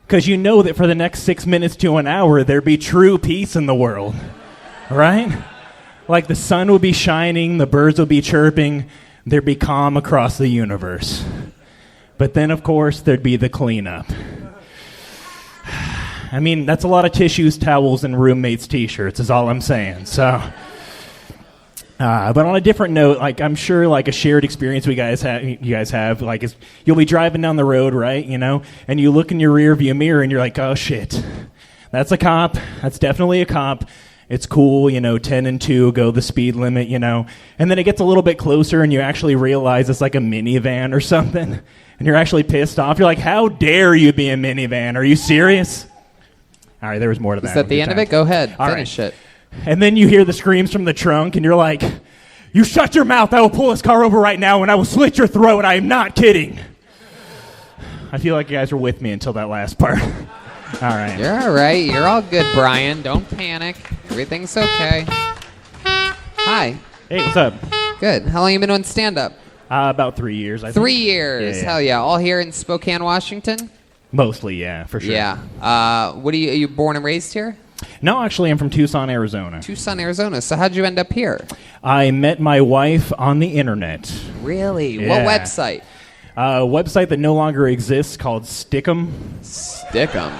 Because you know that for the next 6 minutes to an hour, there'd be true peace in the world, right? Like, the sun would be shining, the birds would be chirping, there'd be calm across the universe. But then, of course, there'd be the cleanup. I mean, that's a lot of tissues, towels, and roommates' T-shirts is all I'm saying. So, but on a different note, like, I'm sure, like, a shared experience you guys have, like, is you'll be driving down the road, right, and you look in your rear view mirror and you're like, oh, shit, that's a cop. That's definitely a cop. It's cool, 10 and 2, go the speed limit, And then it gets a little bit closer and you actually realize it's like a minivan or something. And you're actually pissed off. You're like, how dare you be a minivan? Are you serious? All right, there was more to that. Is that the end of it? Go ahead. Finish it. And then you hear the screams from the trunk, and you're like, you shut your mouth. I will pull this car over right now, and I will slit your throat. I am not kidding. I feel like you guys were with me until that last part. All right. You're all right. You're all good, Brian. Don't panic. Everything's okay. Hi. Hey, what's up? Good. How long you been doing stand-up? About 3 years, I think. 3 years. Yeah. Hell yeah. All here in Spokane, Washington? Mostly, yeah, for sure. Yeah. Are you born and raised here? No, actually, I'm from Tucson, Arizona. Tucson, Arizona. So how'd you end up here? I met my wife on the internet. Really? Yeah. What website? A website that no longer exists called Stickum. Stickum.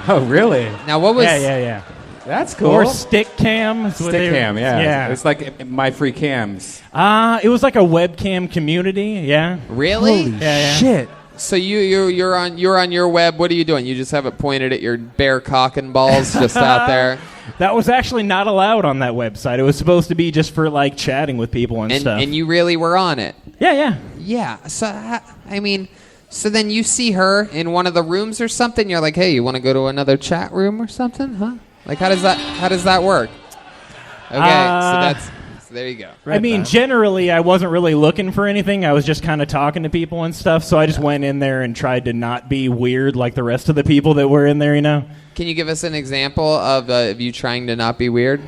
Oh, really? Now, what was... Yeah. That's cool. Or Stickcam. Stickcam, yeah. Yeah. It's like My Free Cams. It was like a webcam community, yeah. Really? Yeah. Shit. So you're on your web. What are you doing? You just have it pointed at your bare cock and balls just out there. That was actually not allowed on that website. It was supposed to be just for like chatting with people and stuff. And you really were on it. Yeah. Yeah. So so then you see her in one of the rooms or something. You're like, hey, you want to go to another chat room or something, huh? Like how does that work? Okay, so there you go. I mean, generally, I wasn't really looking for anything. I was just kind of talking to people and stuff. So I just went in there and tried to not be weird like the rest of the people that were in there, Can you give us an example of you trying to not be weird?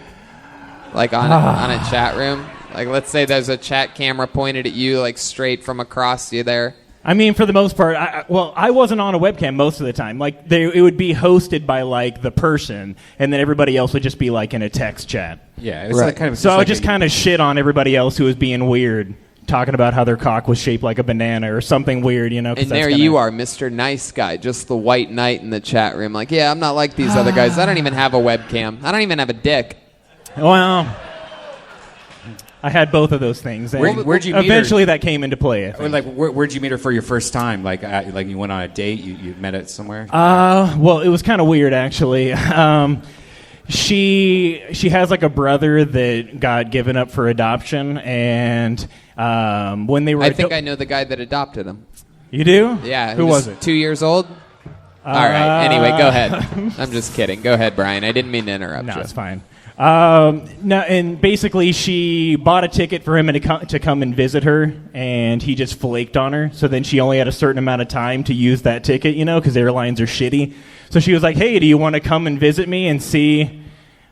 Like on a chat room? Like, let's say there's a chat camera pointed at you, like straight from across you there. I mean, for the most part, I wasn't on a webcam most of the time. Like, it would be hosted by, like, the person, and then everybody else would just be, like, in a text chat. Yeah, it's like kind of... So I would just kind of shit on everybody else who was being weird, talking about how their cock was shaped like a banana or something weird, And there you are, Mr. Nice Guy, just the white knight in the chat room. Like, yeah, I'm not like these other guys. I don't even have a webcam. I don't even have a dick. Well... I had both of those things. And Where'd you meet her? eventually that came into play. I think. Or like, where'd you meet her for your first time? Like you went on a date? You met it somewhere? Well, it was kind of weird, actually. She has like a brother that got given up for adoption, and when they were, I think I know the guy that adopted him. You do? Yeah. Who was it? 2 years old. All right. Anyway, go ahead. I'm just kidding. Go ahead, Brian. I didn't mean to interrupt you. No, it's fine. No, and basically she bought a ticket for him to come and visit her, and he just flaked on her. So then she only had a certain amount of time to use that ticket, because airlines are shitty. So she was like, hey, do you want to come and visit me and see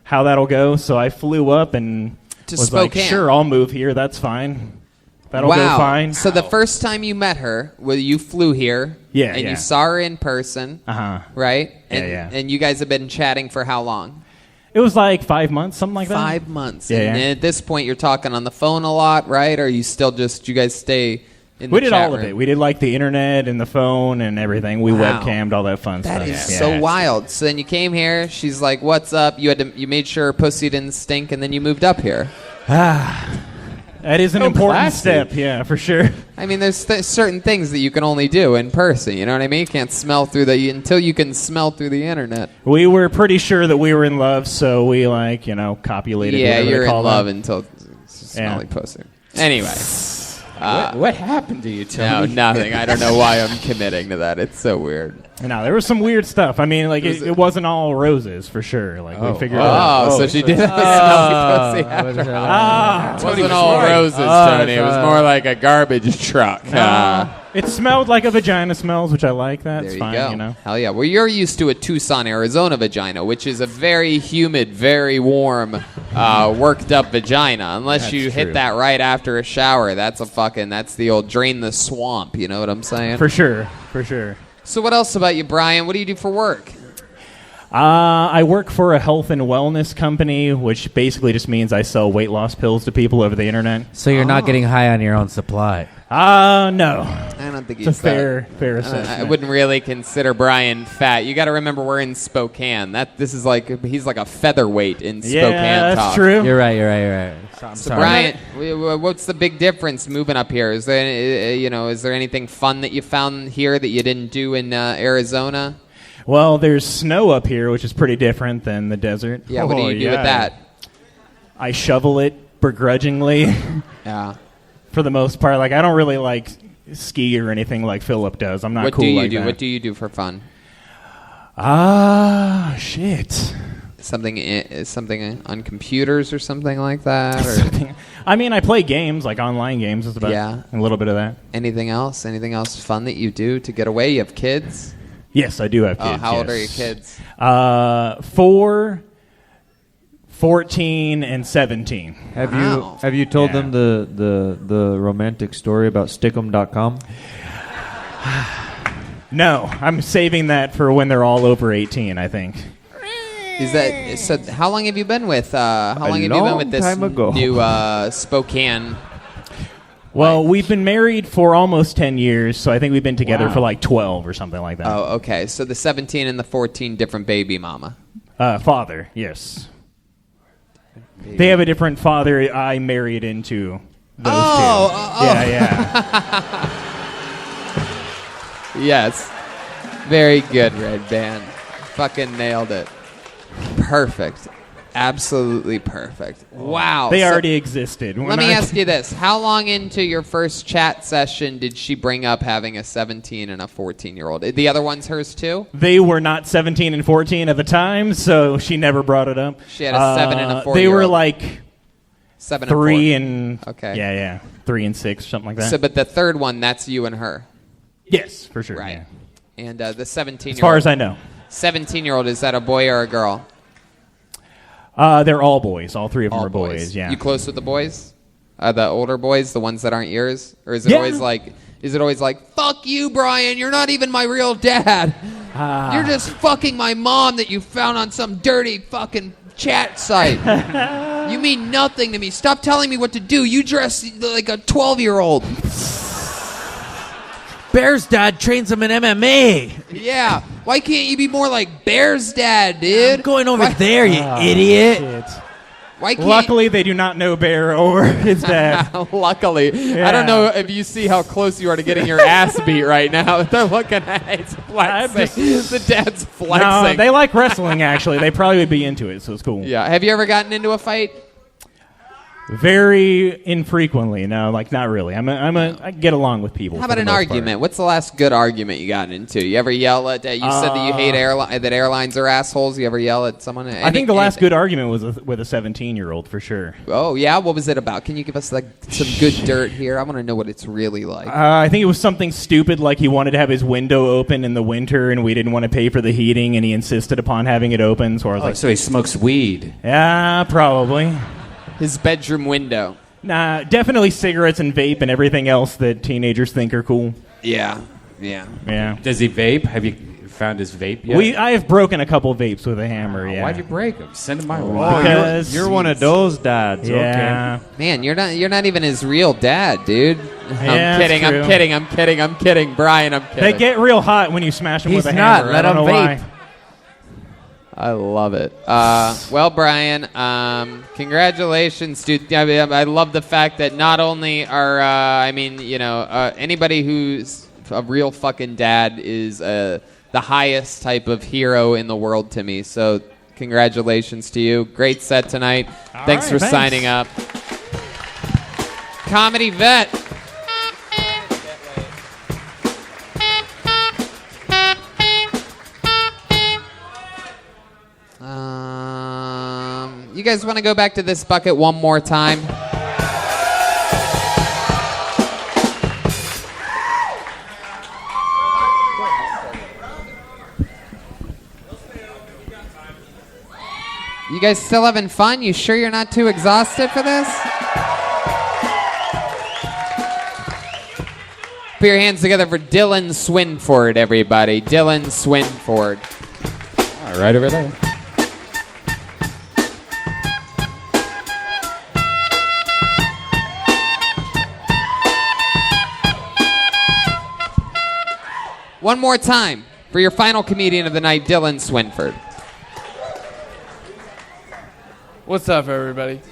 how that'll go? So I flew up and was Spokane. like, sure, I'll move here. That's fine. That'll go fine. So the first time you met her, you flew here, and you saw her in person, right? And, and you guys have been chatting for how long? It was like 5 months, something like that. 5 months. Yeah, and at this point, you're talking on the phone a lot, right? Or are you still do you guys stay in the We did chat all of room? it. We did like the internet and the phone and everything. We webcammed, all that fun stuff. That is so wild. So then you came here. She's like, "What's up?" You made sure her pussy didn't stink, and then you moved up here. That is an important step, yeah, for sure. I mean, there's certain things that you can only do in person. You know what I mean? You can't smell through until you can smell through the internet. We were pretty sure that we were in love, so we copulated. Yeah, whatever you're they call in love them. until smelly pussy. Anyway. What happened to you, Tony? No, nothing. I don't know why I'm committing to that. It's so weird. No, there was some weird stuff. I mean, like it wasn't all roses for sure. Like we figured. So she did have a smelly pussy after all. It wasn't all roses, Tony. It was more like a garbage truck. It smelled like a vagina smells, which I like. That's There you fine. go. Hell yeah. Well, you're used to a Tucson, Arizona vagina, which is a very humid, very warm, worked up vagina. Unless you hit that right after a shower, that's the old drain the swamp. You know what I'm saying? For sure. So what else about you, Brian? What do you do for work? I work for a health and wellness company, which basically just means I sell weight loss pills to people over the internet. So you're not getting high on your own supply? No. I don't think it's a fair assessment. I wouldn't really consider Brian fat. You got to remember we're in Spokane. He's like a featherweight in Spokane. Yeah, that's talk. true. You're right. I'm So sorry. Brian, what's the big difference moving up here? Is there anything fun that you found here that you didn't do in Arizona? Well, there's snow up here, which is pretty different than the desert. Yeah, what do you do with that? I shovel it begrudgingly. Yeah. For the most part, like I don't really like ski or anything like Philip does. I'm not cool like that. What do you do for fun? Shit. Something on computers or something like that? Or? I mean, I play games, like online games. It's about a little bit of that. Anything else? Anything else fun that you do to get away? You have kids? Yes, I do have kids. How old are your kids? 4, 14, and 17. Have you told them the romantic story about stickem.com? No, I'm saving that for when they're all over 18, I think. Is that so? How long have you been with? This new Spokane? Well, we've been married for almost 10 years, so I think we've been together for like 12 or something like that. Oh, okay. So the 17 and the 14 different baby mama. Father, yes. They have a different father. I married into those two. Yeah. Yes. Very good, Redban. Fucking nailed it. Perfect. Absolutely perfect. Wow. They already existed. Let me ask you this. How long into your first chat session did she bring up having a 17 and a 14-year-old? The other one's hers too? They were not 17 and 14 at the time, so she never brought it up. She had a 7 and a 4-year-old. They were like 7 3 and 4. Okay. Yeah. 3 and 6, something like that. So, but the third one, that's you and her? Yes, for sure. Right. Yeah. And the 17-year-old. As far as I know. 17-year-old, is that a boy or a girl? They're all boys. All three of them are boys. Yeah. You close with the boys? The older boys, the ones that aren't yours? Or is it always like, fuck you, Brian, you're not even my real dad. You're just fucking my mom that you found on some dirty fucking chat site. You mean nothing to me. Stop telling me what to do. You dress like a 12-year-old. Bear's dad trains him in MMA. Yeah. Why can't you be more like Bear's dad, dude? I'm going over there, you idiot. Shit. Why can't Luckily, they do not know Bear or his dad. Luckily. I don't know if you see how close you are to getting your ass beat right now. They're looking at it. It's flexing. The dad's flexing. No, they like wrestling, actually. They probably would be into it, so it's cool. Yeah. Have you ever gotten into a fight? Very infrequently. No, like not really. I get along with people. How about an argument? What's the last good argument you got into? You ever yell at? You said that you hate that airlines are assholes. You ever yell at someone? I think the last good argument was with a 17-year-old for sure. Oh yeah, what was it about? Can you give us like some good dirt here? I want to know what it's really like. I think it was something stupid, like he wanted to have his window open in the winter, and we didn't want to pay for the heating, and he insisted upon having it open. So I was like, so he smokes weed? Yeah, probably. His bedroom window. Nah, definitely cigarettes and vape and everything else that teenagers think are cool. Yeah. Does he vape? Have you found his vape yet? I have broken a couple vapes with a hammer. Yeah. Why'd you break them? Send him my way. Because you're one of those dads. Yeah. Okay. Man, you're not even his real dad, dude. Yeah, I'm kidding. Brian, I'm kidding. They get real hot when you smash them with a not. hammer. Let I don't him know vape. why. I love it. Well, Brian, congratulations, dude. I love the fact that not only are, anybody who's a real fucking dad is the highest type of hero in the world to me. So congratulations to you. Great set tonight. Thanks for signing up. Comedy Vet. You guys want to go back to this bucket one more time? You guys still having fun? You sure you're not too exhausted for this? Put your hands together for Dylan Swinford, everybody. Dylan Swinford. All right, over there. One more time for your final comedian of the night, Dylan Swinford. What's up, everybody?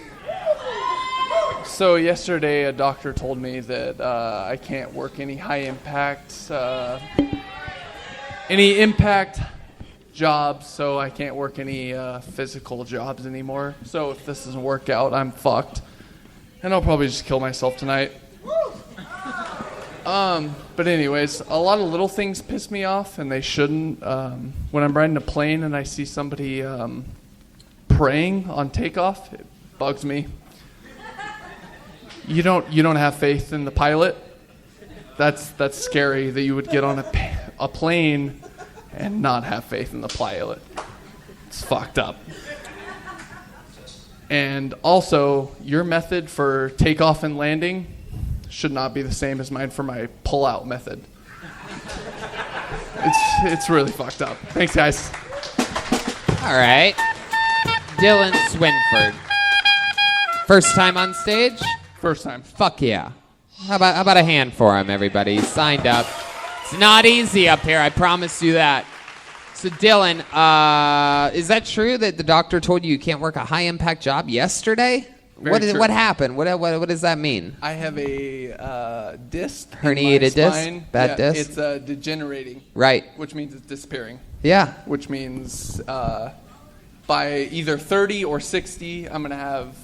So yesterday, a doctor told me that I can't work any high-impact, jobs, so I can't work any physical jobs anymore. So if this doesn't work out, I'm fucked, and I'll probably just kill myself tonight. But anyways, a lot of little things piss me off, and they shouldn't. When I'm riding a plane and I see somebody praying on takeoff, it bugs me. You don't have faith in the pilot? That's scary that you would get on a plane and not have faith in the pilot. It's fucked up. And also, your method for takeoff and landing should not be the same as mine for my pull-out method. It's really fucked up. Thanks, guys. All right. Dylan Swinford. First time on stage? First time. Fuck yeah. How about a hand for him, everybody? He's signed up. It's not easy up here, I promise you that. So, Dylan, is that true that the doctor told you can't work a high-impact job yesterday? Very true. What happened? What does that mean? I have a disc. Herniated disc? Bad disc? It's degenerating. Right. Which means it's disappearing. Yeah. Which means by either 30 or 60, I'm going to have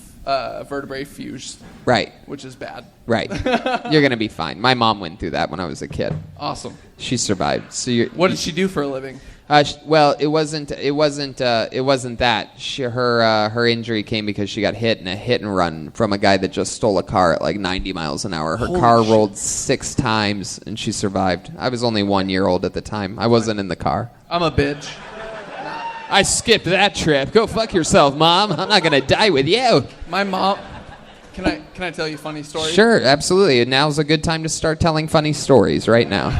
vertebrae fused. Right. Which is bad. Right. You're going to be fine. My mom went through that when I was a kid. Awesome. She survived. So what did she do for a living? Well, it wasn't that. Her injury came because she got hit in a hit and run from a guy that just stole a car at like 90 miles an hour. Her car rolled 6 times and she survived. I was only 1 year old at the time. I wasn't in the car. I'm a bitch. I skipped that trip. Go fuck yourself, Mom. I'm not gonna die with you. My mom. Can I tell you a funny story? Sure, absolutely. Now's a good time to start telling funny stories right now.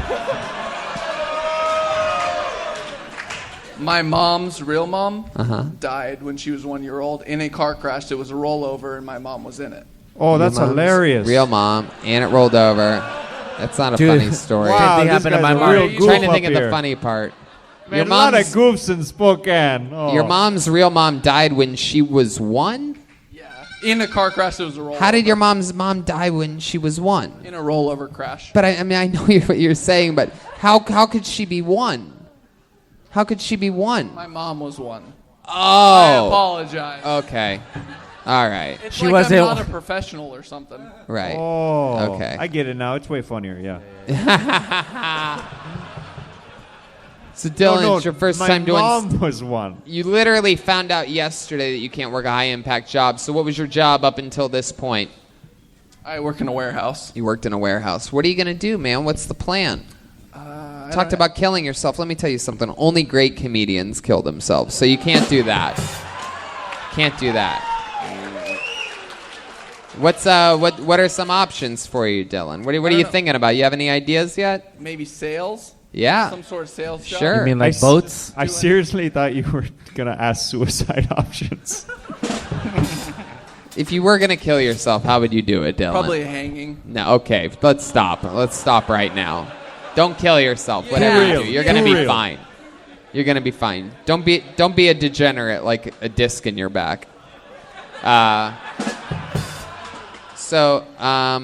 My mom's real mom Uh-huh. died when she was 1 year old in a car crash. It was a rollover, and my mom was in it. Oh, that's Your mom's hilarious. Real mom, and it rolled over. That's not a Dude. funny story. Wow, Same thing this happened to guy's my a mom. real I'm goof trying to up think of the here. funny part. Man, a lot of goofs in Spokane. Oh. Your mom's real mom died when she was 1? Yeah. In a car crash, it was a rollover. How did your mom die when she was 1? In a rollover crash. But I mean, I know what you're saying, but how could she be 1? How could she be 1? My mom was 1. Oh. I apologize. Okay. All right. It's I'm not a professional or something. Right. Oh. Okay. I get it now. It's way funnier, yeah. So Dylan, no, it's your first my time doing... mom was 1. You literally found out yesterday that you can't work a high-impact job. So what was your job up until this point? I work in a warehouse. You worked in a warehouse. What are you going to do, man? What's the plan? Talked about killing yourself. Let me tell you something. Only great comedians kill themselves. So you can't do that. Can't do that. What are some options for you, Dylan? What are you thinking about? You have any ideas yet? Maybe sales? Yeah. Some sort of sales job? Sure. You mean like boats? I seriously thought you were going to ask suicide options. If you were going to kill yourself, how would you do it, Dylan? Probably hanging. No, okay. Let's stop. Let's stop right now. Don't kill yourself. Whatever you do, you're going to be fine. You're going to be fine. Don't be a degenerate like a disc in your back. So,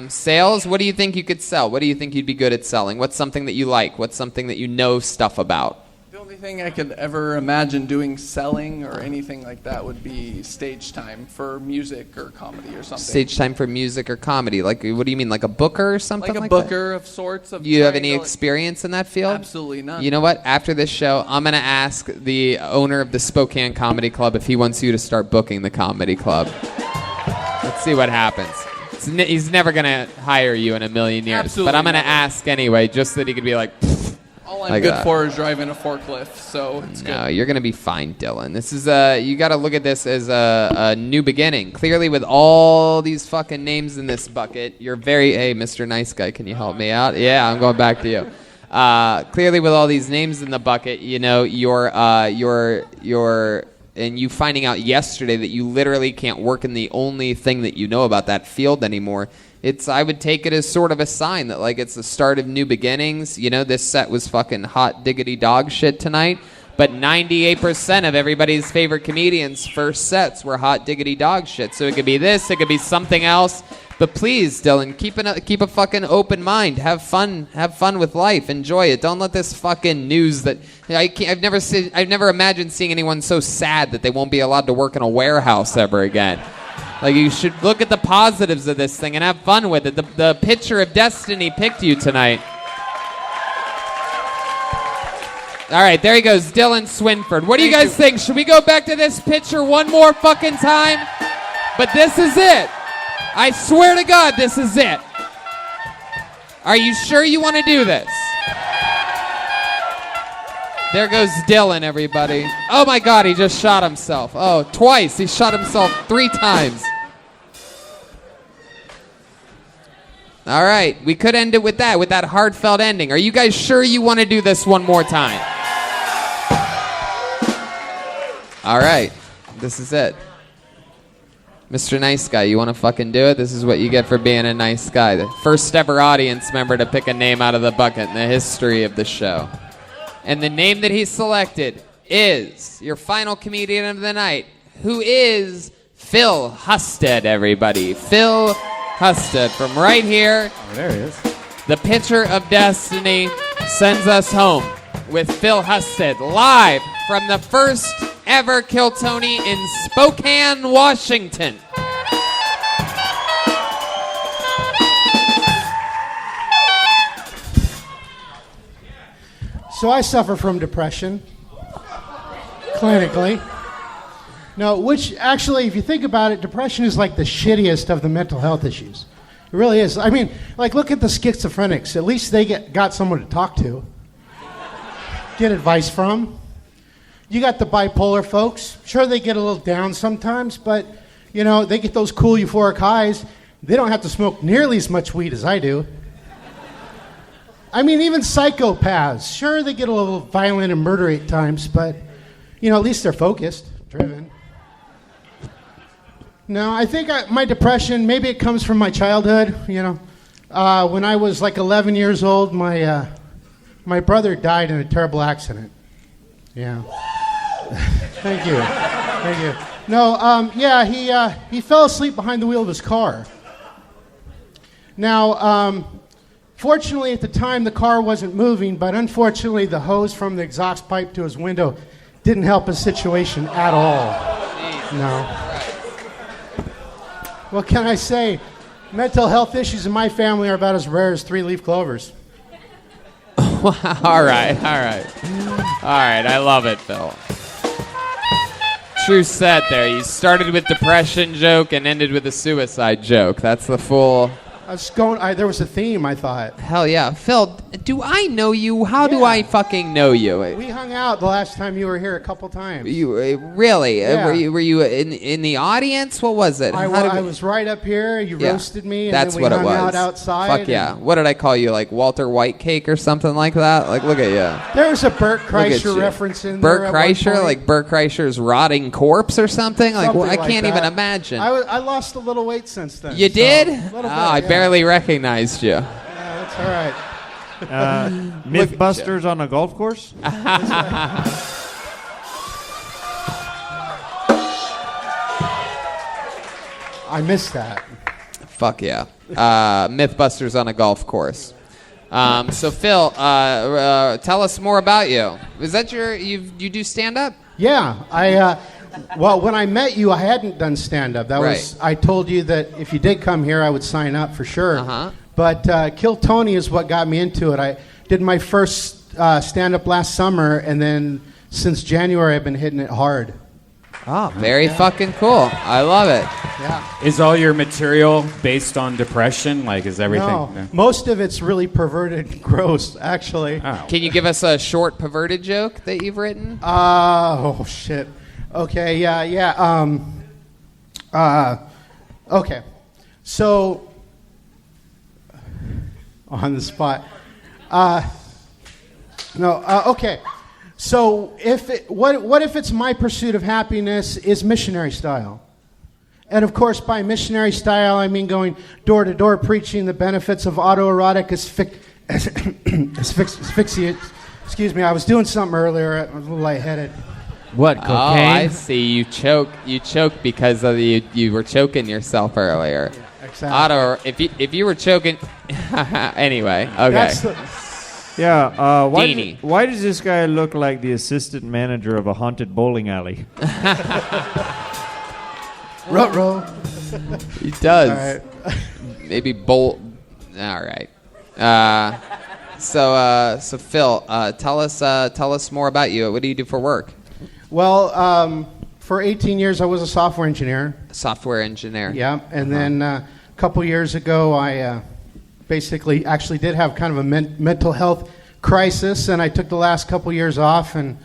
sales, what do you think you could sell? What do you think you'd be good at selling? What's something that you like? What's something that you know stuff about? The only thing I could ever imagine doing selling or anything like that would be stage time for music or comedy or something. Stage time for music or comedy? Like, what do you mean, like a booker or something like a booker of sorts. Do you have any experience in that field? Absolutely none. You know what? After this show, I'm going to ask the owner of the Spokane Comedy Club if he wants you to start booking the comedy club. Let's see what happens. He's never going to hire you in a million years. Absolutely but I'm going to never. ask anyway, just so that he could be like... All I'm like good that. for is driving a forklift, so it's No, good. you're going to be fine, Dylan. This is you got to look at this as a new beginning. Clearly, with all these fucking names in this bucket, you're very... Hey, Mr. Nice Guy, can you help me out? Yeah, I'm going back to you. Clearly, with all these names in the bucket, you know, and you finding out yesterday that you literally can't work in the only thing that you know about that field anymore, I would take it as sort of a sign that, like, it's the start of new beginnings. You know, this set was fucking hot diggity dog shit tonight, but 98% of everybody's favorite comedians' first sets were hot diggity dog shit. So it could be this, it could be something else. But please, Dylan, keep a fucking open mind. Have fun with life. Enjoy it. Don't let this fucking news that I've never imagined seeing anyone so sad that they won't be allowed to work in a warehouse ever again. Like, you should look at the positives of this thing and have fun with it. The pitcher of destiny picked you tonight. All right, there he goes, Dylan Swinford. What do you guys think? Should we go back to this pitcher one more fucking time? But this is it. I swear to God, this is it. Are you sure you want to do this? There goes Dylan, everybody. Oh my God, he just shot himself. Oh, twice. He shot himself 3 times. All right, we could end it with that heartfelt ending. Are you guys sure you want to do this one more time? All right, this is it. Mr. Nice Guy, you want to fucking do it? This is what you get for being a nice guy. The first ever audience member to pick a name out of the bucket in the history of the show. And the name that he selected is your final comedian of the night, who is Phil Husted, everybody. Phil Husted from right here. Oh, there he is. The pitcher of destiny sends us home with Phil Husted live from the first ever Kill Tony in Spokane, Washington. So I suffer from depression, clinically. No, which actually, if you think about it, depression is like the shittiest of the mental health issues. It really is. I mean, like, look at the schizophrenics. At least they got someone to talk to, get advice from. You got the bipolar folks. Sure, they get a little down sometimes, but, you know, they get those cool euphoric highs. They don't have to smoke nearly as much weed as I do. I mean, even psychopaths. Sure, they get a little violent and murdery at times, but, you know, at least they're focused, driven. No, I think my depression, maybe it comes from my childhood, you know. When I was like 11 years old, my brother died in a terrible accident. Yeah. Thank you. No, he fell asleep behind the wheel of his car. Now, fortunately at the time the car wasn't moving, but unfortunately the hose from the exhaust pipe to his window didn't help his situation at all. No. What can I say? Mental health issues in my family are about as rare as 3-leaf clovers. All right. I love it, Phil. True set there. You started with depression joke and ended with a suicide joke. That's the full... There was a theme, I thought. Hell yeah. Phil, do I know you? How do I fucking know you? We hung out the last time you were here a couple times. You really? Yeah. Were you in the audience? What was it? I was right up here. You roasted me, and That's then we what hung it was. out outside. Fuck yeah. What did I call you? Like Walter White Cake or something like that? Like, look at you. There was a Bert Kreischer reference in there. Bert Kreischer? Like Bert Kreischer's rotting corpse or something? Like, Something I like can't that. even imagine. I lost a little weight since then. You so did? a little bit, I yeah. barely recognized you. Yeah, that's all right. Mythbusters on a golf course? I missed that. Fuck yeah. Mythbusters on a golf course. So Phil, tell us more about you. Is that you do stand-up? Yeah, well, when I met you, I hadn't done stand-up. That was I told you that if you did come here, I would sign up for sure. Uh-huh. But Kill Tony is what got me into it. I did my first stand-up last summer, and then since January, I've been hitting it hard. Oh, very fucking cool. I love it. Yeah. Is all your material based on depression? Like, is everything? No, most of it's really perverted and gross, actually. Oh. Can you give us a short perverted joke that you've written? Oh, shit. Okay, yeah. Okay. So, on the spot. Okay. So, what if it's my pursuit of happiness is missionary style? And of course, by missionary style, I mean going door to door preaching the benefits of autoerotic asphyxia. Excuse me, I was doing something earlier. I was a little lightheaded. What, cocaine? Oh, I see. You choke because of you were choking yourself earlier. Yeah, exactly. If you were choking, anyway. Okay. Why does this guy look like the assistant manager of a haunted bowling alley? Ruh-roh. He does. All right. Maybe bolt. All right. So Phil, tell us more about you. What do you do for work? Well, for 18 years, I was a software engineer. Software engineer. Yeah, and then a couple years ago, I basically actually did have kind of a mental health crisis, and I took the last couple years off, and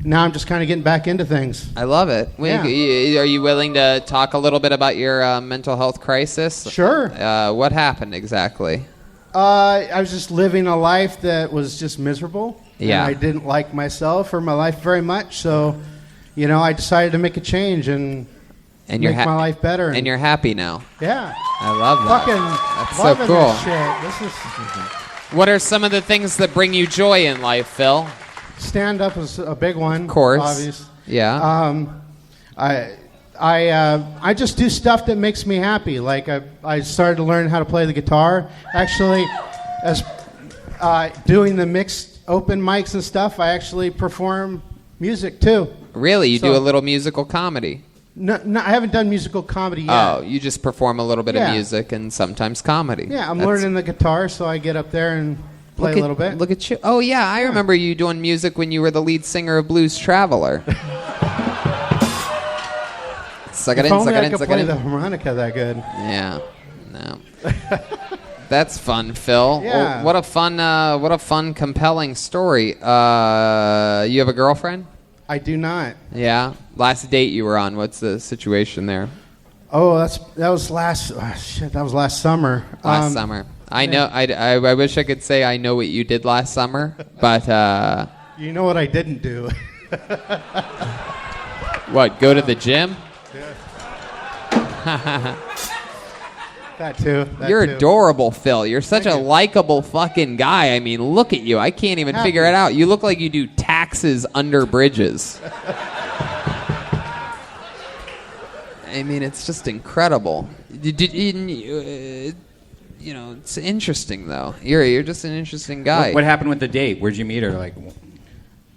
now I'm just kind of getting back into things. I love it. Yeah. Are you willing to talk a little bit about your mental health crisis? Sure. What happened exactly? I was just living a life that was just miserable. Yeah. And I didn't like myself or my life very much, so, I decided to make a change and make my life better. And you're happy now. Yeah. I love that. Fucking That's so loving cool. this shit. This is What are some of the things that bring you joy in life, Phil? stand-up is a big one. Of course. Obvious. Yeah. I just do stuff that makes me happy. Like I started to learn how to play the guitar. Actually, as doing the mixed open mics and stuff, I actually perform music too. Really? You do a little musical comedy? No, I haven't done musical comedy yet. Oh, you just perform a little bit Yeah. of music and sometimes comedy. Yeah, I'm learning the guitar, so I get up there and play a little bit. Look at you. Oh, yeah, I remember you doing music when you were the lead singer of Blues Traveler. Suck it If in, only suck it I in, could suck play it in. the harmonica that good. Yeah, no. That's fun, Phil. Yeah. Well, what a fun, compelling story. You have a girlfriend? I do not. Yeah. Last date you were on. What's the situation there? Oh, that was last summer. Last summer. I know. I wish I could say I know what you did last summer, but you know what I didn't do. What? Go to the gym? That too. You're adorable, Phil. You're such a likable fucking guy. I mean, look at you. I can't even figure it out. You look like you do taxes under bridges. I mean, it's just incredible. It's interesting though. You're just an interesting guy. What happened with the date? Where'd you meet her? Like,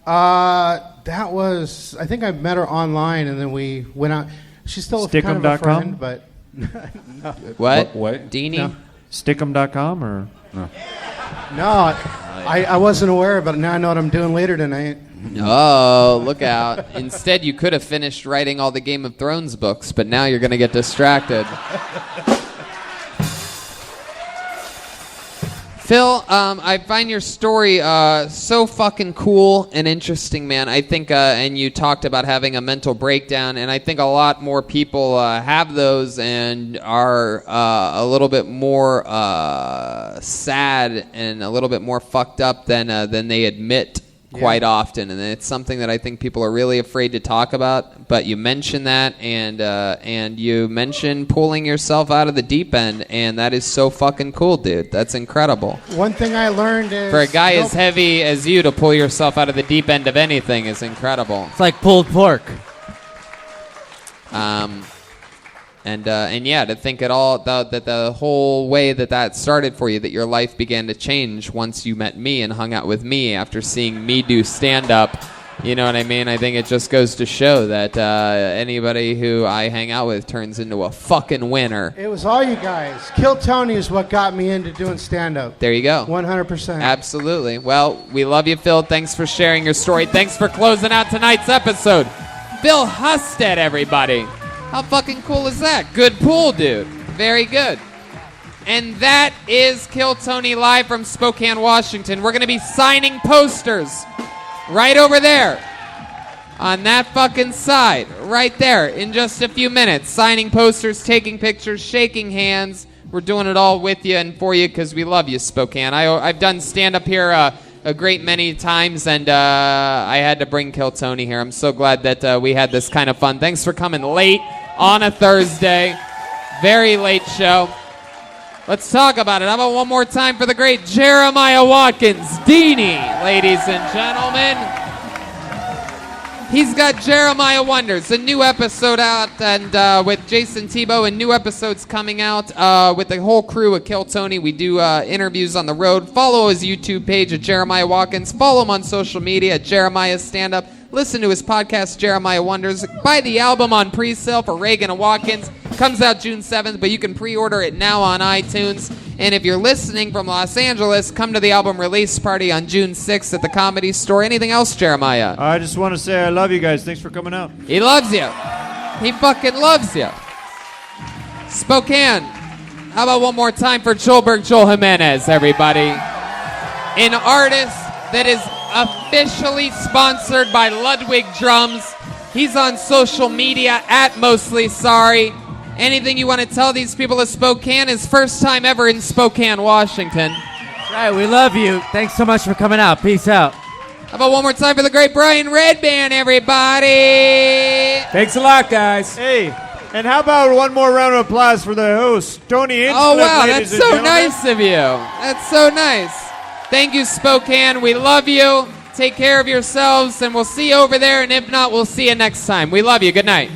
That was, I think I met her online, and then we went out. She's still kind of a friend, but no. What? Deanie? No. Stickem.com or no? No, I wasn't aware, but now I know what I'm doing later tonight. Oh, look out. Instead, you could have finished writing all the Game of Thrones books, but now you're going to get distracted. Phil, I find your story so fucking cool and interesting, man. I think, and you talked about having a mental breakdown, and I think a lot more people have those and are a little bit more sad and a little bit more fucked up than they admit quite often, and it's something that I think people are really afraid to talk about. But you mentioned that, and you mentioned pulling yourself out of the deep end, and that is so fucking cool, dude. That's incredible. One thing I learned is for a guy as heavy as you to pull yourself out of the deep end of anything is incredible. It's like pulled pork. And yeah, to think at all that the whole way that started for you, that your life began to change once you met me and hung out with me after seeing me do stand-up. You know what I mean? I think it just goes to show that anybody who I hang out with turns into a fucking winner. It was all you guys. Kill Tony is what got me into doing stand-up. There you go. 100%. Absolutely. Well, we love you, Phil. Thanks for sharing your story. Thanks for closing out tonight's episode. Phil Husted, everybody. How fucking cool is that? Good pool, dude. Very good. And that is Kill Tony live from Spokane, Washington. We're going to be signing posters right over there on that fucking side, right there, in just a few minutes. Signing posters, taking pictures, shaking hands. We're doing it all with you and for you because we love you, Spokane. I've done stand-up here a great many times, and I had to bring Kill Tony here. I'm so glad that we had this kind of fun. Thanks for coming late on a Thursday. Very late show. Let's talk about it. How about one more time for the great Jeremiah Watkins, Deanie, ladies and gentlemen. He's got Jeremiah Wonders, a new episode out, and with Jason Tebow, and new episodes coming out with the whole crew at Kill Tony. We do interviews on the road. Follow his YouTube page at Jeremiah Watkins. Follow him on social media at Jeremiah Stand Up. Listen to his podcast, Jeremiah Wonders. Buy the album on pre-sale for Reagan and Watkins. Comes out June 7th, but you can pre-order it now on iTunes. And if you're listening from Los Angeles, come to the album release party on June 6th at the Comedy Store. Anything else, Jeremiah? I just want to say I love you guys. Thanks for coming out. He loves you. He fucking loves you. Spokane. How about one more time for Joel Jimenez, everybody? An artist that is officially sponsored by Ludwig Drums. He's on social media at Mostly Sorry. Anything you want to tell these people of Spokane? His first time ever in Spokane, Washington. That's right, we love you. Thanks so much for coming out. Peace out. How about one more time for the great Brian Redban, everybody? Thanks a lot, guys. Hey, and how about one more round of applause for the host, Tony Hinchcliffe. Oh, wow, ladies that's and so gentlemen. nice of you. That's so nice. Thank you, Spokane. We love you. Take care of yourselves, and we'll see you over there, and if not, we'll see you next time. We love you. Good night.